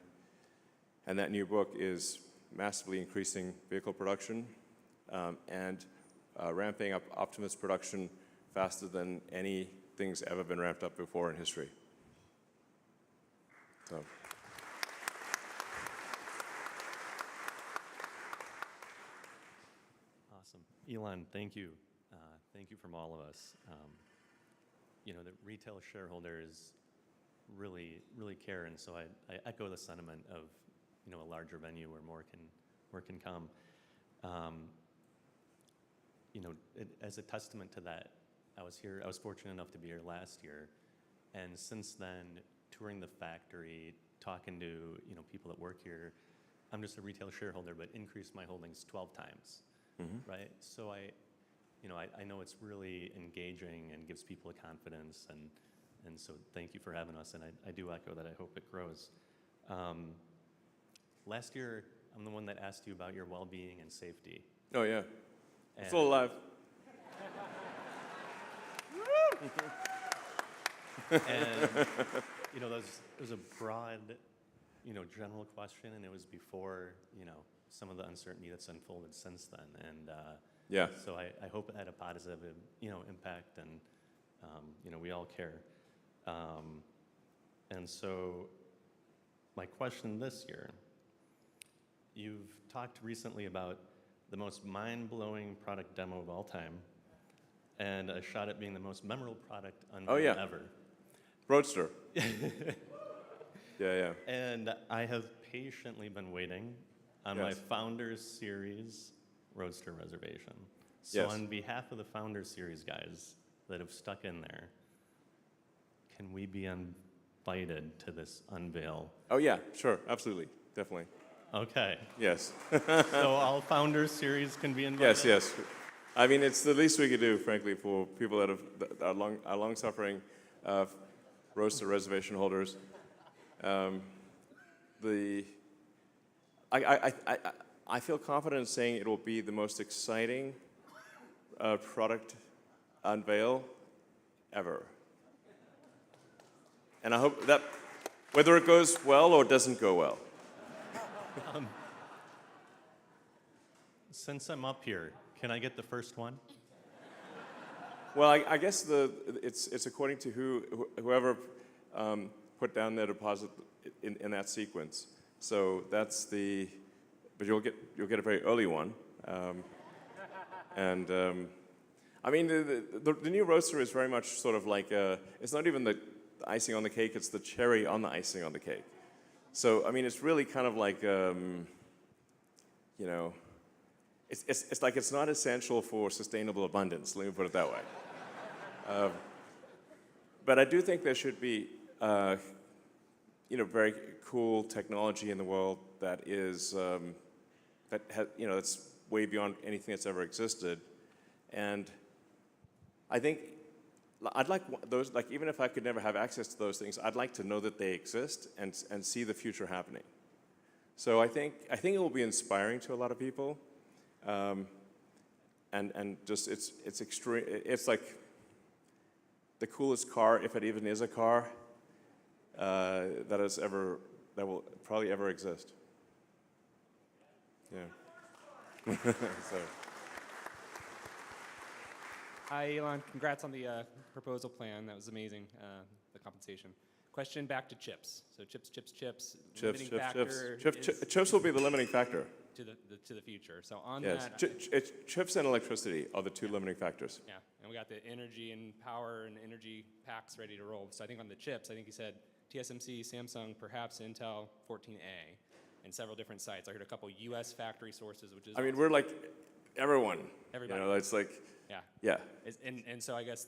that new book is massively increasing vehicle production and ramping up Optimus production faster than anything's ever been ramped up before in history. So. Awesome. Elon, thank you. Thank you from all of us. You know, the retail shareholders really care, and so I echo the sentiment of, you know, a larger venue where more can come. You know, as a testament to that, I was fortunate enough to be here last year, and since then, touring the factory, talking to, you know, people that work here, I'm just a retail shareholder, but increased my holdings 12 times, right? So I know it's really engaging and gives people a confidence, and so thank you for having us, and I do echo that. I hope it grows. Last year, I'm the one that asked you about your well-being and safety. Oh, yeah. I'm And- still alive. And, you know, there was a broad, you know, general question, and it was before, you know, some of the uncertainty that's unfolded since then. And Yeah. so I hope it had a positive, you know, impact, and, you know, we all care. And so my question this year, you've talked recently about the most mind-blowing product demo of all time, and a shot at being the most memorable product unveil ever. Roadster. Yeah. And I have patiently been waiting on my Yes. Founders Series Roadster reservation. So Yes. on behalf of the Founders Series guys that have stuck in there, can we be invited to this unveil? Oh, yeah, sure, absolutely, definitely. Okay. Yes. So all Founders Series can be invited? Yes. I mean, it's the least we could do, frankly, for people that are long-suffering Roadster reservation holders. I feel confident in saying it will be the most exciting product unveil ever. And I hope that whether it goes well or doesn't go well. Since I'm up here, can I get the first one? Well, I guess it's according to whoever put down their deposit in that sequence. So that's but you'll get a very early one. I mean, the new Roadster is very much sort of like it's not even the icing on the cake; it's the cherry on the icing on the cake. So I mean, it's really kind of like you know, it's like it's not essential for sustainable abundance. Let me put it that way. But I do think there should be you know, very cool technology in the world that is you know, that's way beyond anything that's ever existed. And I think I'd like those, like, even if I could never have access to those things, I'd like to know that they exist and see the future happening. So I think it will be inspiring to a lot of people, and just it's extreme. It's like the coolest car, if it even is a car, that will probably ever exist. Yeah. So. Hi, Elon. Congrats on the proposal plan. That was amazing, the compensation. Question back to chips. So chips. Limiting factor Chips will be the limiting factor. To the future. So on Yes. that, Chips and electricity are the two limiting factors. yeah, and we got the energy and power and energy packs ready to roll. So I think on the chips, I think you said TSMC, Samsung, perhaps Intel, 14A, and several different sites. I heard a couple U.S. factory sources, which is I mean, awesome. we're like everyone. Everybody. You know, it's like, Yeah. yeah. And so I guess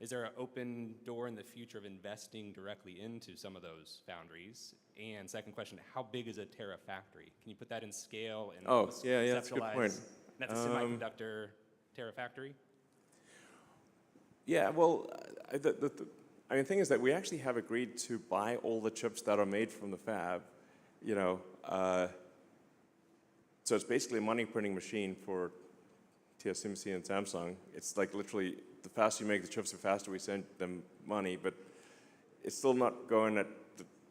is there an open door in the future of investing directly into some of those foundries? And second question, how big is a Tera factory? Can you put that in scale and Oh, yeah, that's a good point. conceptualize? That's a semiconductor Tera factory? Yeah, well, I mean, the thing is that we actually have agreed to buy all the chips that are made from the fab, you know. So it's basically a money printing machine for TSMC and Samsung. It's like literally, the faster you make the chips, the faster we send them money, but it's still not going at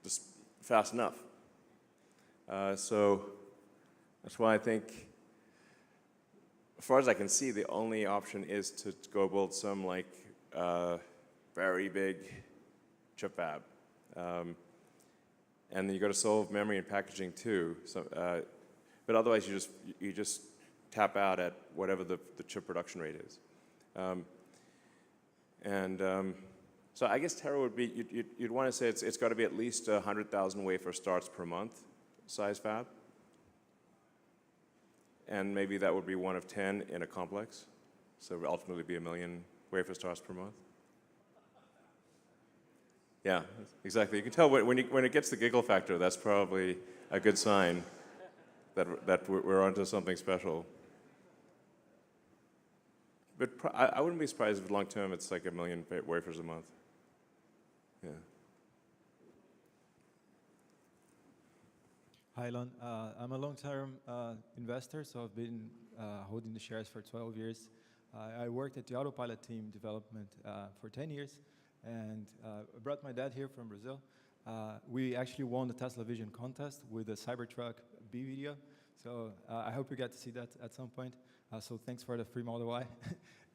just fast enough. So that's why I think, as far as I can see, the only option is to go build some like very big chip fab. And then you got to solve memory and packaging too. So, but otherwise, you just tap out at whatever the chip production rate is. So I guess Terra would be, you'd want to say it's got to be at least 100,000 wafer starts per month size fab. And maybe that would be one of 10 in a complex. So it would ultimately be 1 million wafer starts per month. Yeah, exactly. You can tell when it gets the giggle factor, that's probably a good sign that we're onto something special. But I wouldn't be surprised if long term it's like 1 million wafers a month. Yeah. Hi, Elon. I'm a long-term investor, so I've been holding the shares for 12 years. I worked at the autopilot team development for 10 years, and I brought my dad here from Brazil. We actually won the Tesla Vision contest with the Cybertruck B video, so I hope you get to see that at some point. So thanks for the free Model Y.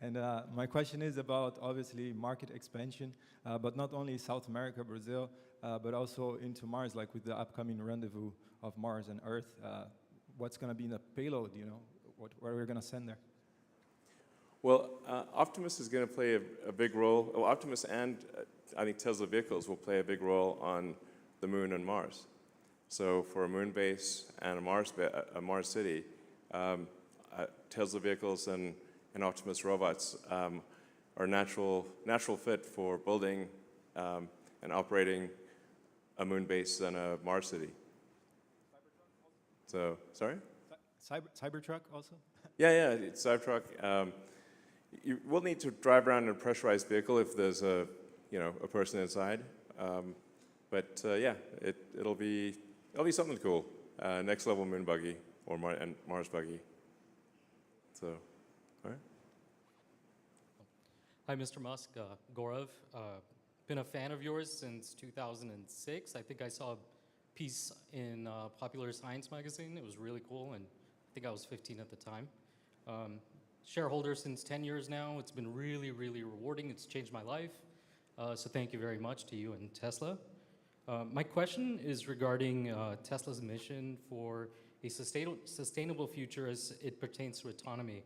And my question is about, obviously, market expansion, but not only South America, Brazil, but also into Mars, like with the upcoming rendezvous of Mars and Earth. What's going to be in the payload, you know? What are we going to send there? Well, Optimus is going to play a big role. Well, Optimus and I think Tesla vehicles will play a big role on the Moon and Mars. So for a Moon base and a Mars city, Tesla vehicles and Optimus robots are natural fit for building and operating a Moon base and a Mars city. So, sorry? Cybertruck also? Yeah, it's Cybertruck. You will need to drive around in a pressurized vehicle if there's a person inside. But yeah, it'll be something cool. Next level Moon buggy or Mars buggy. So, all right. Hi, Mr. Musk. Gaurav. Been a fan of yours since 2006. I think I saw a piece in Popular Science magazine. It was really cool, and I think I was 15 at the time. Shareholder since 10 years now. It's been really, really rewarding. It's changed my life. So thank you very much to you and Tesla. My question is regarding Tesla's mission for a sustainable future as it pertains to autonomy.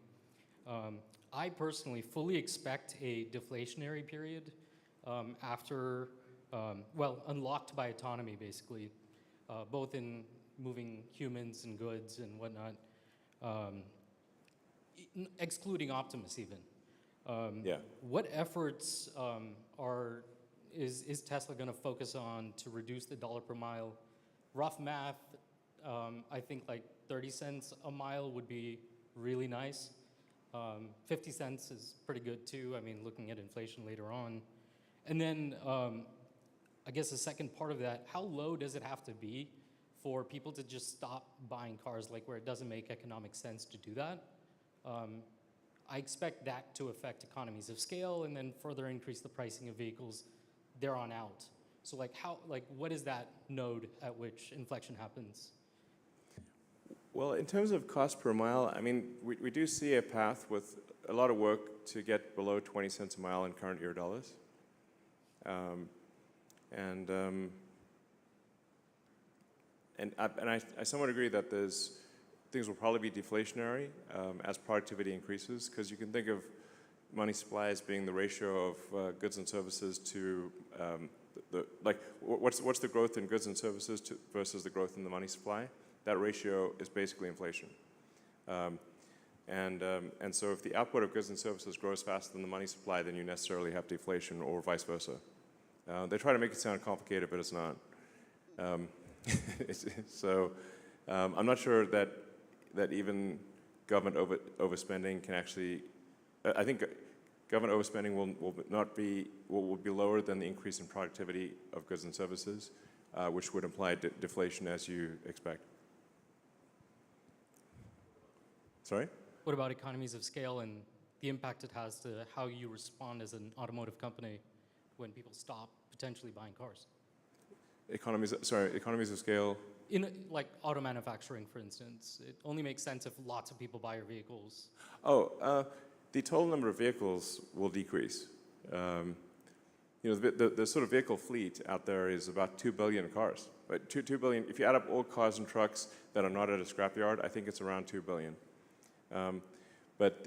I personally fully expect a deflationary period after, unlocked by autonomy, basically, both in moving humans and goods and whatnot, excluding Optimus even. Yeah. What efforts is Tesla going to focus on to reduce the dollar per mile? Rough math, I think like 30 cents a mile would be really nice. 50 cents is pretty good too. I mean, looking at inflation later on. And then I guess the second part of that, how low does it have to be for people to just stop buying cars, like where it doesn't make economic sense to do that? I expect that to affect economies of scale and then further increase the pricing of vehicles there on out. So what is that node at which inflection happens? Well, in terms of cost per mile, I mean, we do see a path with a lot of work to get below 20 cents a mile in current year dollars. I somewhat agree that things will probably be deflationary as productivity increases, because you can think of money supply as being the ratio of goods and services to what's the growth in goods and services versus the growth in the money supply? That ratio is basically inflation. And so if the output of goods and services grows faster than the money supply, then you necessarily have deflation, or vice versa. They try to make it sound complicated, but it's not. So I'm not sure that even government overspending can actually. I think government overspending will be lower than the increase in productivity of goods and services, which would imply deflation as you expect. Sorry? What about economies of scale and the impact it has to how you respond as an automotive company when people stop potentially buying cars? Economies of scale? In like auto manufacturing, for instance, it only makes sense if lots of people buy your vehicles. The total number of vehicles will decrease. The sort of vehicle fleet out there is about 2 billion cars. But 2 billion, if you add up all cars and trucks that are not at a scrapyard, I think it's around 2 billion. But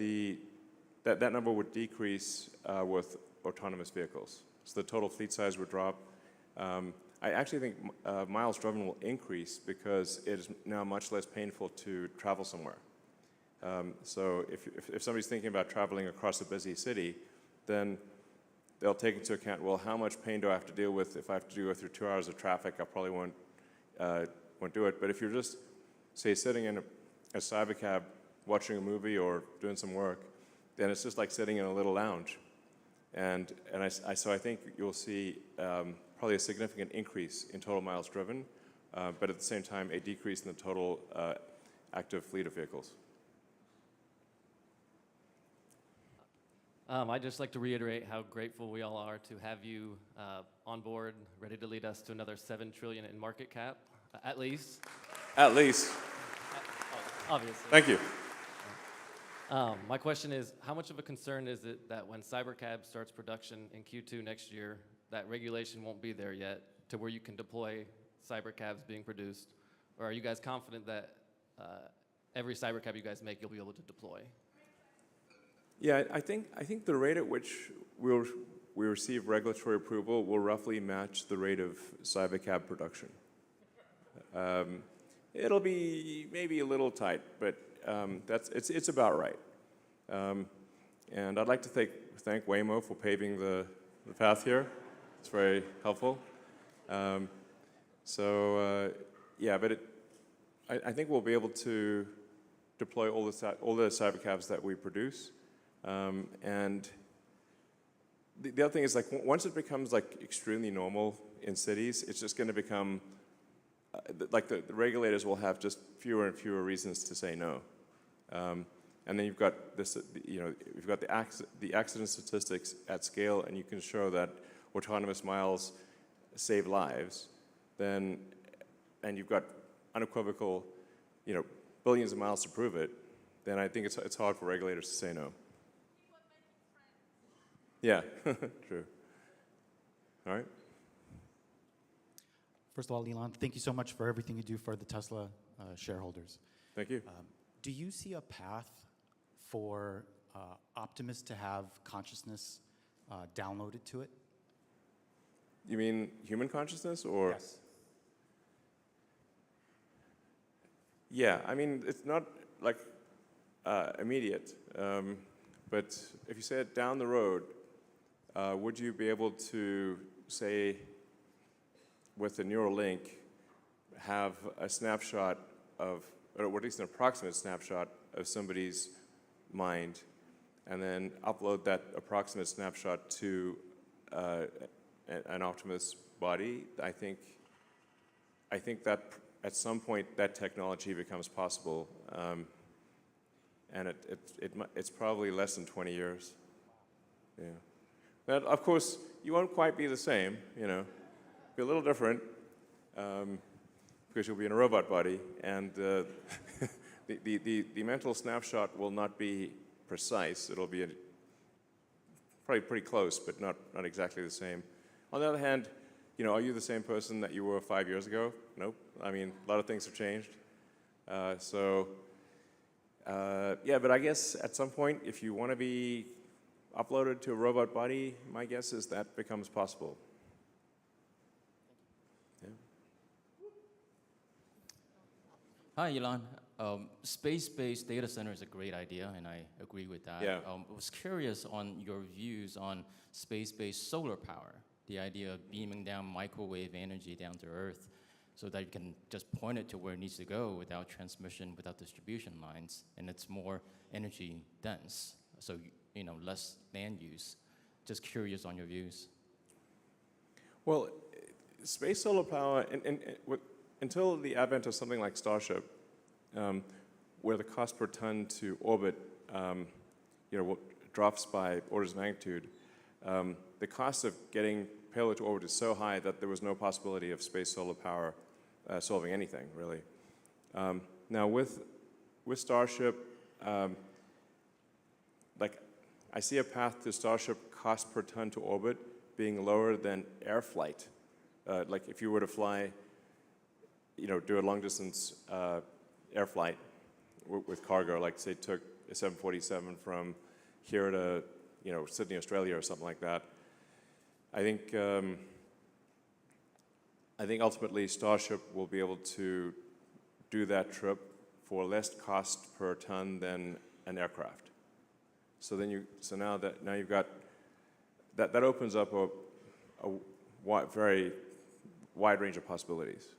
that number would decrease with autonomous vehicles. So the total fleet size would drop. I actually think miles driven will increase because it is now much less painful to travel somewhere. So if somebody's thinking about traveling across a busy city, then they'll take into account, well, how much pain do I have to deal with? If I have to go through 2 hours of traffic, I probably won't do it. But if you're just, say, sitting in a cybercab watching a movie or doing some work, then it's just like sitting in a little lounge. So I think you'll see probably a significant increase in total miles driven, but at the same time, a decrease in the total active fleet of vehicles. I'd just like to reiterate how grateful we all are to have you on board, ready to lead us to another $7 trillion in market cap, at least. At least. Obviously. Thank you. My question is, how much of a concern is it that when Cybercab starts production in Q2 next year, that regulation won't be there yet to where you can deploy Cybercabs being produced? Or are you guys confident that every Cybercab you guys make, you'll be able to deploy? Yeah, I think the rate at which we receive regulatory approval will roughly match the rate of Cybercab production. It'll be maybe a little tight, but it's about right. And I'd like to thank Waymo for paving the path here. It's very helpful. Yeah, but I think we'll be able to deploy all the Cybercabs that we produce. And the other thing is, like, once it becomes like extremely normal in cities, it's just going to become like the regulators will have just fewer and fewer reasons to say no. And then you've got this, you've got the accident statistics at scale, and you can show that autonomous miles save lives. And you've got unequivocal, billions of miles to prove it. Then I think it's hard for regulators to say no. Yeah, true. All right. First of all, Elon, thank you so much for everything you do for the Tesla shareholders. Thank you. Do you see a path for Optimus to have consciousness downloaded to it? You mean human consciousness, or? Yes. Yeah, I mean, it's not like immediate, but if you said down the road, would you be able to, say, with the neural link, have a snapshot of, or at least an approximate snapshot of somebody's mind, and then upload that approximate snapshot to an Optimus body? I think that at some point that technology becomes possible, and it's probably less than 20 years. Yeah. But of course, you won't quite be the same, Be a little different, because you'll be in a robot body, and the mental snapshot will not be precise. It'll be probably pretty close, but not exactly the same. On the other hand, are you the same person that you were 5 years ago? Nope. I mean, a lot of things have changed. Yeah, but I guess at some point, if you want to be uploaded to a robot body, my guess is that becomes possible. Yeah. Hi, Elon. Space-based data center is a great idea, and I agree with that. Yeah. I was curious on your views on space-based solar power, the idea of beaming down microwave energy down to Earth so that you can just point it to where it needs to go without transmission, without distribution lines, and it's more energy dense, so less land use. Just curious on your views. Well, space solar power, until the advent of something like Starship, where the cost per ton to orbit, drops by orders of magnitude, the cost of getting payload to orbit is so high that there was no possibility of space solar power solving anything, really. Now, with Starship, I see a path to Starship cost per ton to orbit being lower than air flight. Like if you were to fly, do a long distance air flight with cargo, like say took a 747 from here to, Sydney, Australia, or something like that. I think ultimately Starship will be able to do that trip for less cost per ton than an aircraft. So now you've got that opens up a very wide range of possibilities.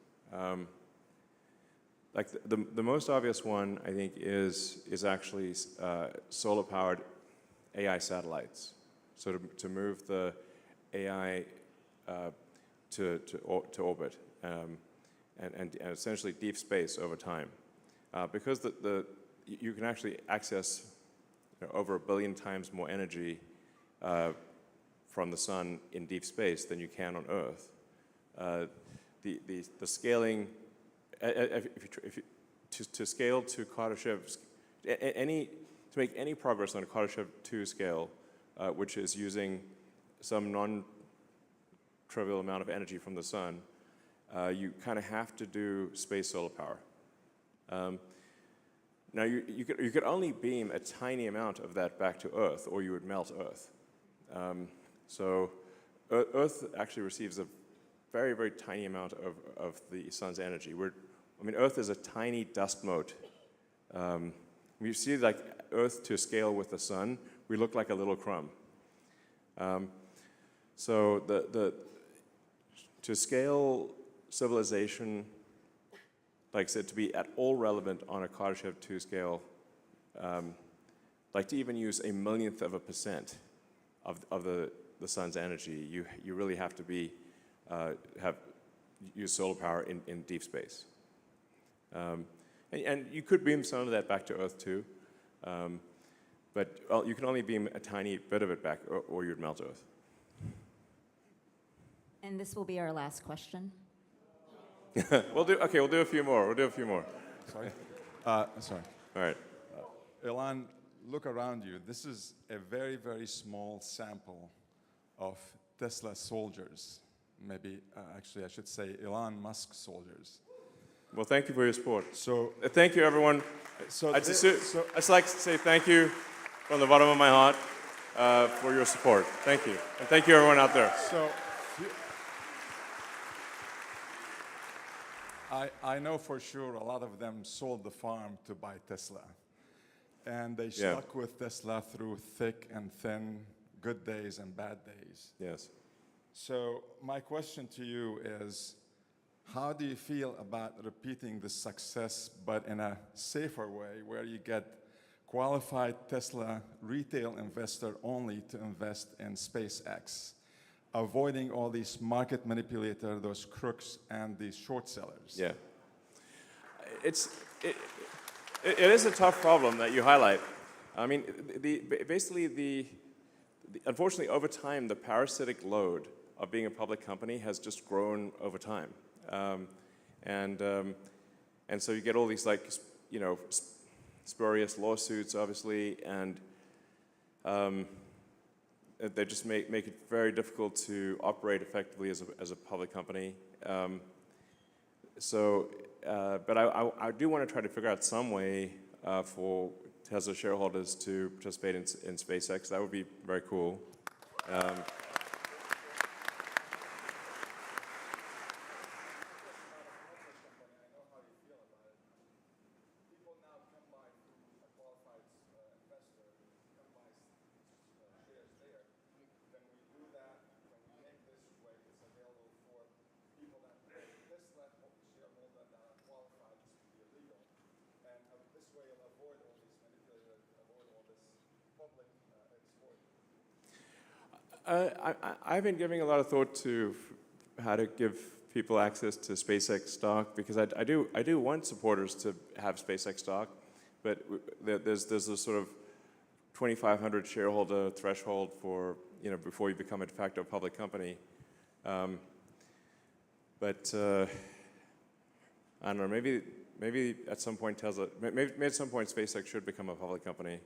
Like the most obvious one, I think, is actually solar-powered AI satellites. So to move the AI to orbit and essentially deep space over time, because you can actually access over 1 billion times more energy from the sun in deep space than you can on Earth. The scaling, to scale to Kardashev, to make any progress on a Kardashev 2 scale, which is using some non-trivial amount of energy from the sun, you kind of have to do space solar power. Now, you could only beam a tiny amount of that back to Earth, or you would melt Earth. So Earth actually receives a very, very tiny amount of the sun's energy. Earth is a tiny dust mote. You see, like Earth to scale with the sun, we look like a little crumb. So to scale civilization, like I said, to be at all relevant on a Kardashev 2 scale, like to even use 1/1,000,000% of the sun's energy, you really have to use solar power in deep space. And you could beam some of that back to Earth too, but you can only beam a tiny bit of it back, or you'd melt Earth. And this will be our last question. We'll do a few more. Sorry? Sorry. All right. Elon, look around you. This is a very, very small sample of Tesla soldiers. Maybe, actually, I should say Elon Musk soldiers. Well, thank you for your support. So, thank you, everyone. I'd just like to say thank you from the bottom of my heart for your support. Thank you. And thank you, everyone out there. So, I know for sure a lot of them sold the farm to buy Tesla. And they stuck with Tesla through thick and thin, good days and bad days. Yes. So my question to you is, how do you feel about repeating the success, but in a safer way, where you get qualified Tesla retail investor only to invest in SpaceX, avoiding all these market manipulators, those crooks, and these short sellers? Yeah. It is a tough problem that you highlight. I mean, unfortunately, over time, the parasitic load of being a public company has just grown over time. And so you get all these, like, spurious lawsuits, obviously, and they just make it very difficult to operate effectively as a public company. But I do want to try to figure out some way for Tesla shareholders to participate in SpaceX. That would be very cool. I've been giving a lot of thought to how to give people access to SpaceX stock, because I do want supporters to have SpaceX stock, but there's this sort of 2,500 shareholder threshold for, before you become a de facto public company. But I don't know, maybe at some point maybe at some point SpaceX should become a public company,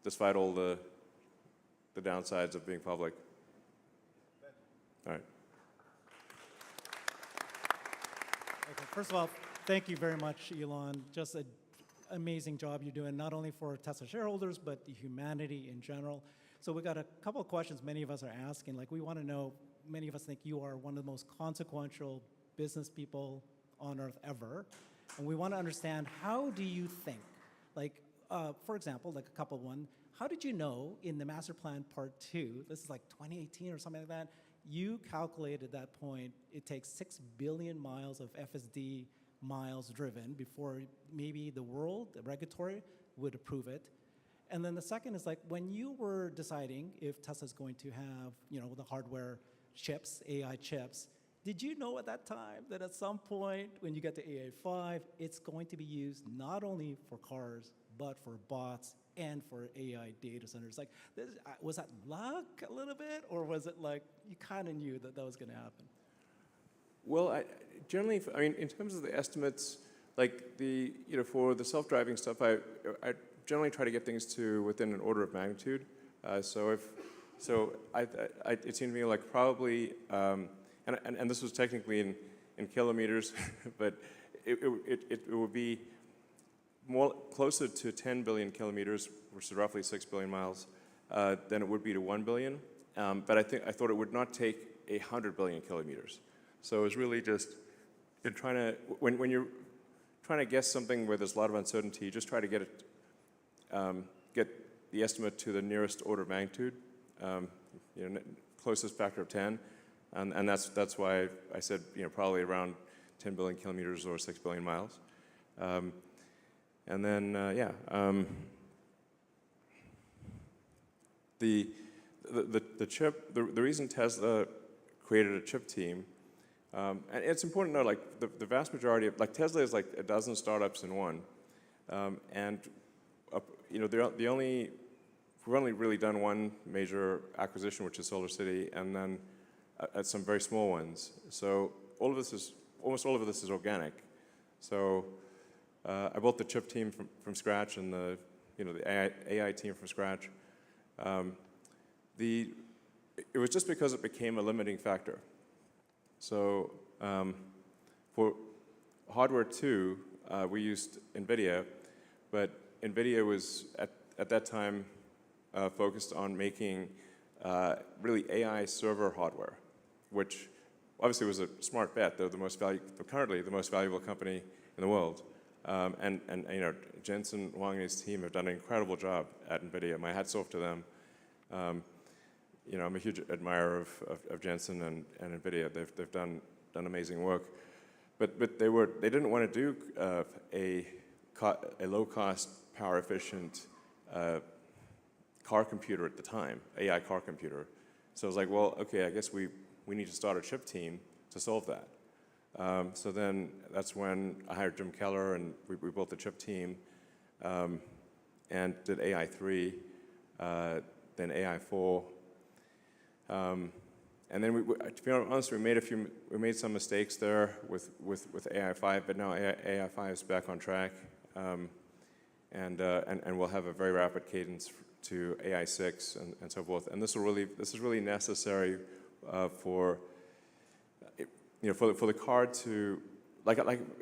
despite all the downsides of being public. All right. Okay, first of all, thank you very much, Elon. Just amazing job you're doing, not only for Tesla shareholders, but the humanity in general. So we got a couple of questions many of us are asking. Like, we want to know, many of us think you are one of the most consequential business people on earth ever. And we want to understand, how do you think? Like, for example, like a couple one, how did you know in the master plan part 2, this is like 2018 or something like that, you calculated at that point it takes 6 billion miles of FSD miles driven before maybe the world, the regulatory, would approve it. And then the second is, like, when you were deciding if Tesla's going to have, the hardware chips, AI chips, did you know at that time that at some point when you get to AI5, it's going to be used not only for cars, but for bots and for AI data centers? Like, was that luck a little bit, or was it like you kind of knew that that was going to happen? Well, generally, in terms of the estimates, like for the self-driving stuff, I generally try to get things to within an order of magnitude. It seemed to me like probably, and this was technically in kilometers, but it would be more closer to 10 billion kilometers, which is roughly 6 billion miles, than it would be to 1 billion. But I thought it would not take 100 billion kilometers. So it was really just in trying to, when you're trying to guess something where there's a lot of uncertainty, just try to get the estimate to the nearest order of magnitude, closest factor of 10, and that's why I said probably around 10 billion kilometers or 6 billion miles, and then the chip. The reason Tesla created a chip team. And it's important to know, like, the vast majority of, like, Tesla is like a dozen startups in one. We've only really done one major acquisition, which is Solar City, and then some very small ones. So almost all of this is organic. So I built the chip team from scratch and the AI team from scratch. It was just because it became a limiting factor. So for hardware 2, we used NVIDIA, but NVIDIA was at that time focused on making really AI server hardware, which obviously was a smart bet. They're currently the most valuable company in the world. And Jensen Huang and his team have done an incredible job at NVIDIA. My hat's off to them. I'm a huge admirer of Jensen and NVIDIA. They've done amazing work, but they didn't want to do a low-cost, power-efficient car computer at the time, AI car computer. So I was like, well, okay, I guess we need to start a chip team to solve that. So then that's when I hired Jim Keller, and we built the chip team, and did AI3, then AI4. And then, to be honest, we made some mistakes there with AI5, but now AI5 is back on track, and we'll have a very rapid cadence to AI6 and so forth. And this is really necessary for the car to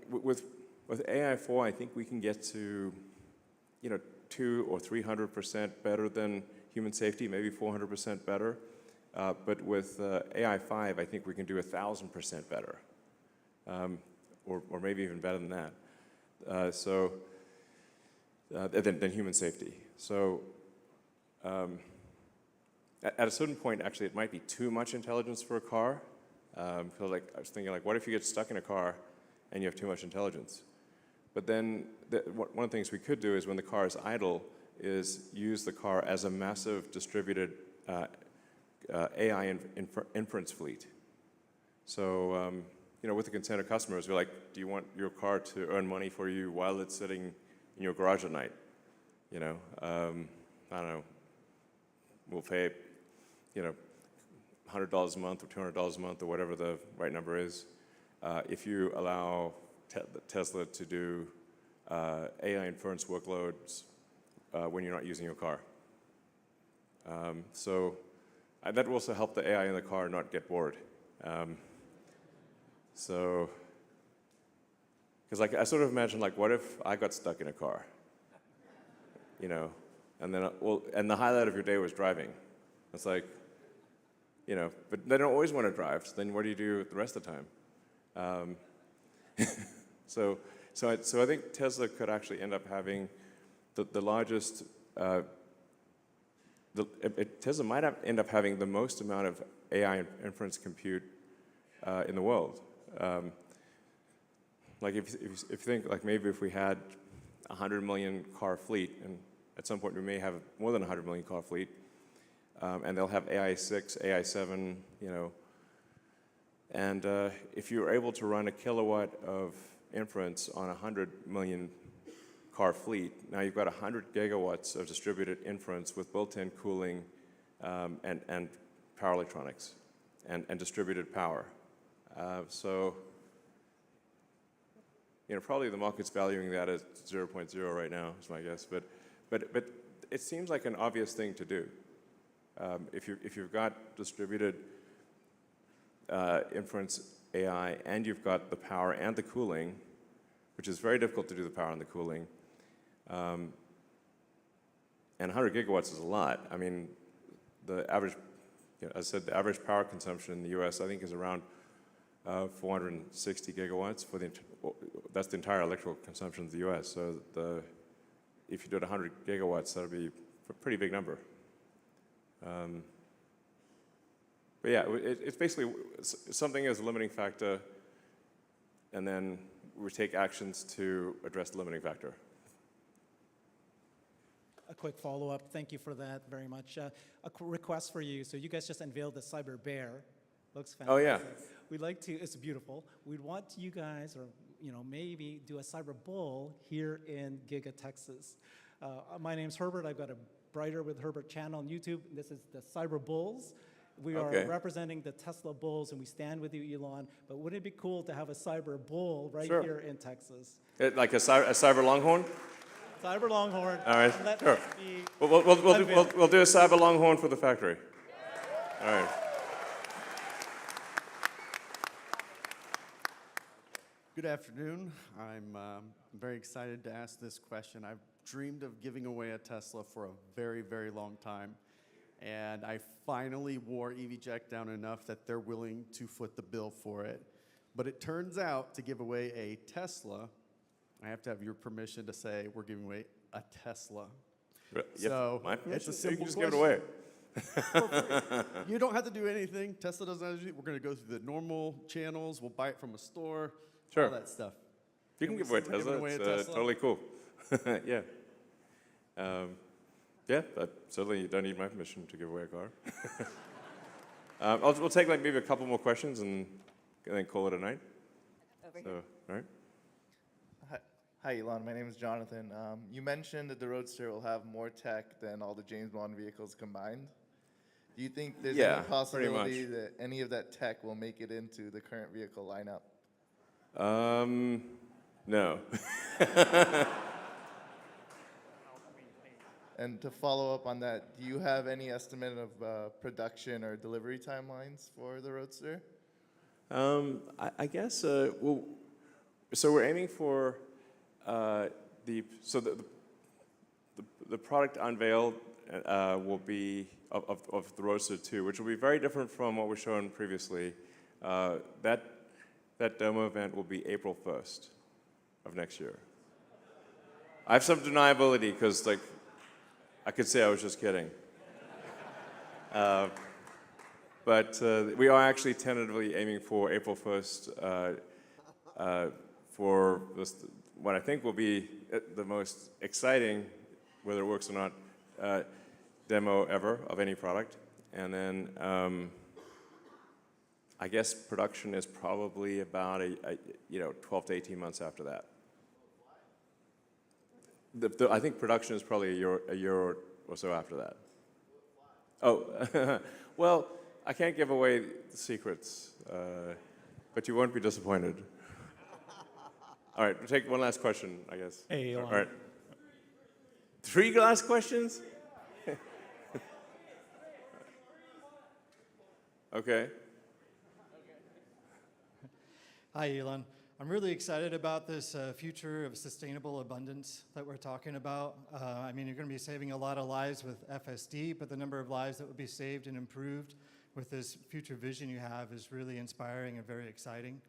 with AI4, I think we can get to 200 or 300% better than human safety, maybe 400% better. But with AI5, I think we can do 1,000% better, or maybe even better than that. Than human safety. So at a certain point, actually, it might be too much intelligence for a car. Because I was thinking, what if you get stuck in a car and you have too much intelligence? But then one of the things we could do is, when the car is idle, is use the car as a massive distributed AI inference fleet. So, with the consent of customers, we're like, do you want your car to earn money for you while it's sitting in your garage at night? I don't know, we'll pay, $100 a month or $200 a month or whatever the right number is, if you allow Tesla to do AI inference workloads when you're not using your car. So that will also help the AI in the car not get bored. Because I sort of imagine, what if I got stuck in a car? you know, and then, well, and the highlight of your day was driving. It's like, you know, but they don't always want to drive, so then what do you do the rest of the time? So I think Tesla could actually end up having the largest, Tesla might end up having the most amount of AI inference compute in the world. Like if you think, like maybe if we had 100 million car fleet, and at some point we may have more than 100 million car fleet, and they'll have AI 6, AI 7, you know, and if you're able to run a kilowatt of inference on a 100 million car fleet, now you've got 100 gigawatts of distributed inference with built-in cooling and power electronics and distributed power. So, you know, probably the market's valuing that at 0.0 right now, is my guess. But it seems like an obvious thing to do. If you've got distributed inference AI and you've got the power and the cooling, which is very difficult to do the power and the cooling, and 100 gigawatts is a lot. I mean, the average, you know, as I said, the average power consumption in the U.S. I think is around 460 gigawatts for that's the entire electrical consumption of the U.S. So if you did 100 gigawatts, that would be a pretty big number. But yeah, it's basically something as a limiting factor, and then we take actions to address the limiting factor. A quick follow-up. Thank you for that very much. A request for you. So you guys just unveiled the Cyber Bear. Looks fantastic. Oh yeah. We'd like to. It's beautiful. We'd want you guys, or you know, maybe do a Cyber Bull here in Giga, Texas. My name's Herbert. I've got a Brighter with Herbert channel on YouTube. This is the Cyber Bulls. We are representing the Tesla Bulls, and we stand with you, Elon. But wouldn't it be cool to have a Cyber Bull right here in Texas? Like a cyber longhorn? Cyber Longhorn. All right, sure. We'll do a Cyber Longhorn for the factory. All right. Good afternoon. I'm very excited to ask this question. I've dreamed of giving away a Tesla for a very, very long time. And I finally wore EVJect down enough that they're willing to foot the bill for it. But it turns out to give away a Tesla, I have to have your permission to say we're giving away a Tesla. So it's a simple just question. give it away. You don't have to do anything. Tesla doesn't have to do. We're going to go through the normal channels. We'll buy it from a store. Sure. All that stuff. You can give away a Tesla. It's totally cool. Yeah. Yeah, but certainly you don't need my permission to give away a car. We'll take like maybe a couple more questions and then call it a night. Over here. All right. Hi, Elon. My name is Jonathan. You mentioned that the Roadster will have more tech than all the James Bond vehicles combined. Do you think there's any possibility that any of that tech will make it into the current vehicle lineup? No. And to follow up on that, do you have any estimate of production or delivery timelines for the Roadster? I guess, well, so we're aiming for the product unveiled will be of the Roadster 2, which will be very different from what was shown previously. That demo event will be April 1st of next year. I have some deniability because, like, I could say I was just kidding. But we are actually tentatively aiming for April 1st for this, what I think will be the most exciting, whether it works or not, demo ever of any product. And then I guess production is probably about 12 to 18 months after that. I think production is probably a year or so after that. Oh, well, I can't give away the secrets, but you won't be disappointed. All right, we'll take one last question, I guess. Hey, Elon. All right. 3 last questions? Okay. Hi, Elon. I'm really excited about this future of sustainable abundance that we're talking about. I mean, you're going to be saving a lot of lives with FSD, but the number of lives that will be saved and improved with this future vision you have is really inspiring and very exciting.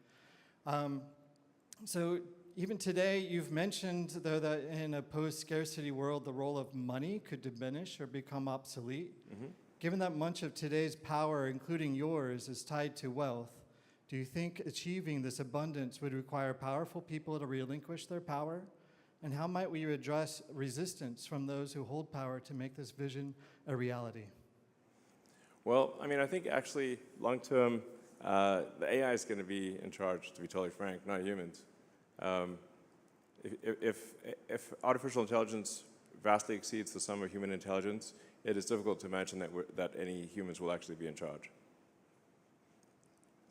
So even today, you've mentioned, though, that in a post-scarcity world, the role of money could diminish or become obsolete. Given that much of today's power, including yours, is tied to wealth, do you think achieving this abundance would require powerful people to relinquish their power? And how might we address resistance from those who hold power to make this vision a reality? Well, I mean, I think actually long-term, the AI is going to be in charge, to be totally frank, not humans. If artificial intelligence vastly exceeds the sum of human intelligence, it is difficult to imagine that any humans will actually be in charge.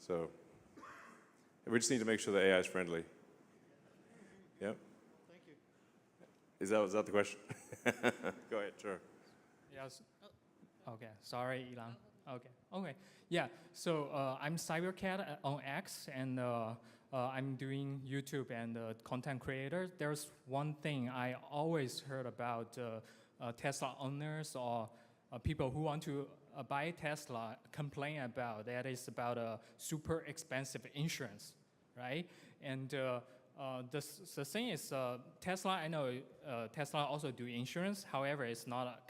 So we just need to make sure the AI is friendly. Yep. Thank you. Was that the question? Go ahead, sure. Yes. Okay. Sorry, Elon. Okay. Yeah. So I'm Cybercat on X, and I'm doing YouTube and content creator. There's one thing I always heard about Tesla owners or people who want to buy Tesla complain about, that is about a super expensive insurance, right? And the thing is, Tesla, I know Tesla also do insurance. However, it's not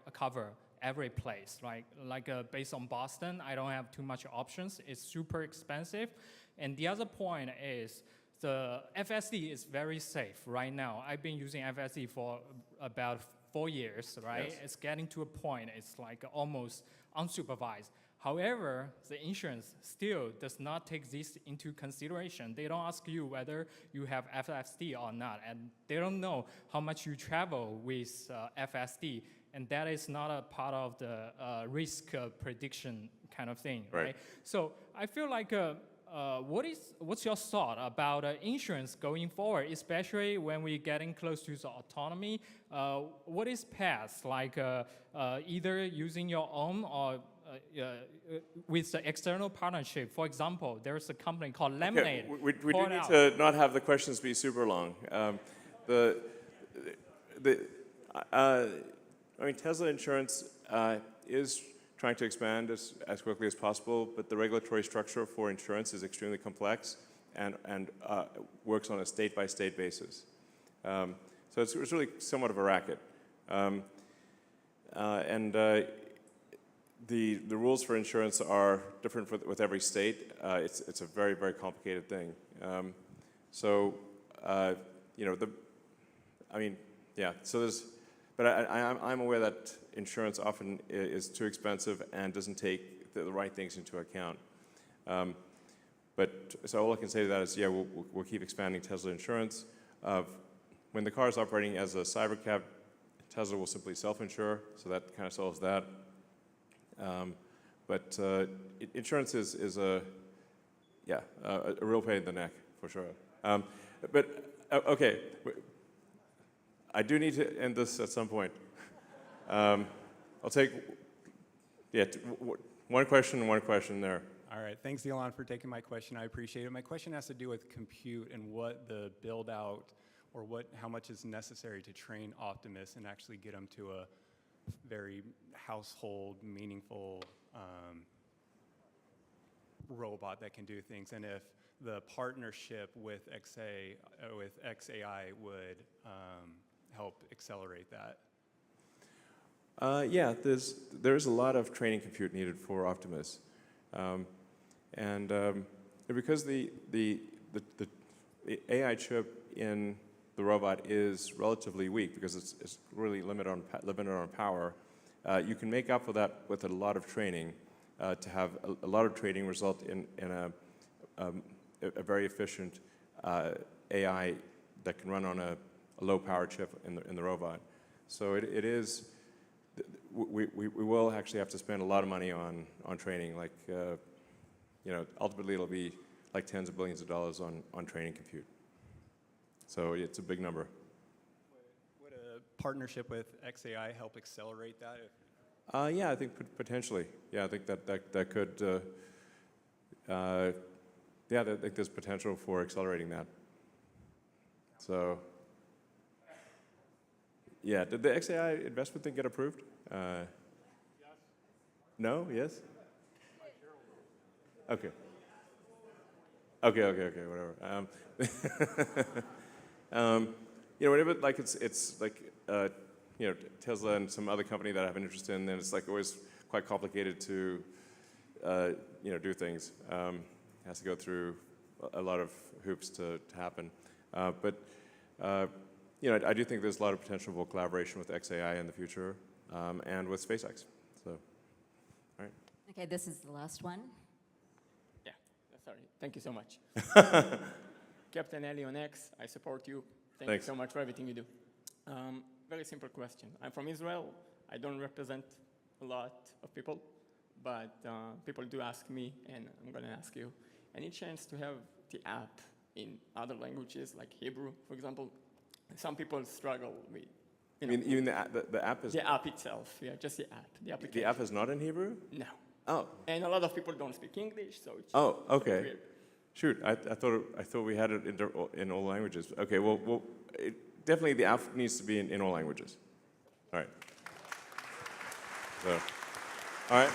a cover every place. Like based on Boston, I don't have too much options. It's super expensive. And the other point is the FSD is very safe right now. I've been using FSD for about 4 years, right? Yes. It's getting to a point, it's like almost unsupervised. However, the insurance still does not take this into consideration. They don't ask you whether you have FSD or not, and they don't know how much you travel with FSD, and that is not a part of the risk prediction kind of thing, right? So I feel like what's your thought about insurance going forward, especially when we're getting close to the autonomy? What is path, like either using your own or with the external partnership? For example, there's a company called Lemonade. Okay, we do need to not have the questions be super long. I mean, Tesla Insurance is trying to expand as quickly as possible, but the regulatory structure for insurance is extremely complex and works on a state-by-state basis. So it's really somewhat of a racket. The rules for insurance are different with every state. It's a very, very complicated thing. So but I'm aware that insurance often is too expensive and doesn't take the right things into account. So all I can say to that is, yeah, we'll keep expanding Tesla Insurance. When the car is operating as a cybercab, Tesla will simply self-insure, so that kind of solves that. Insurance is a real pain in the neck, for sure. Okay, I do need to end this at some point. I'll take, one question there. All right, thanks Elon for taking my question. I appreciate it. My question has to do with compute and what the build out or how much is necessary to train Optimus and actually get them to a very household, meaningful robot that can do things, and if the partnership with XAI would help accelerate that. Yeah, there's a lot of training compute needed for Optimus, because the AI chip in the robot is relatively weak because it's really limited on power. You can make up for that with a lot of training to have a lot of training result in a very efficient AI that can run on a low power chip in the robot. So it is. We will actually have to spend a lot of money on training. Like ultimately it'll be like tens of billions of dollars on training compute. So it's a big number. Would a partnership with XAI help accelerate that? Yeah, I think potentially. Yeah, I think that could yeah, I think there's potential for accelerating that. So, yeah, did the XAI investment thing get approved? Yes. No? Yes? Okay. Okay, whatever. You know, whenever like it's like you know, Tesla and some other company that I have an interest in, then it's like always quite complicated to you know, do things. It has to go through a lot of hoops to happen. But you know, I do think there's a lot of potential for collaboration with XAI in the future and with SpaceX. So, all right. Okay, this is the last one. Yeah, sorry. Thank you so much. Captain Ali on X, I support you. Thanks you so much for everything you do. Very simple question. I'm from Israel. I don't represent a lot of people, but people do ask me, and I'm going to ask you, any chance to have the app in other languages, like Hebrew, for example? Some people struggle with. You mean the app is? The app itself, yeah, just the app, the application. The app is not in Hebrew? No. Oh. And a lot of people don't speak English, so it's okay. weird. Shoot, I thought we had it in all languages. Okay, well definitely the app needs to be in all languages. All right. So, all right.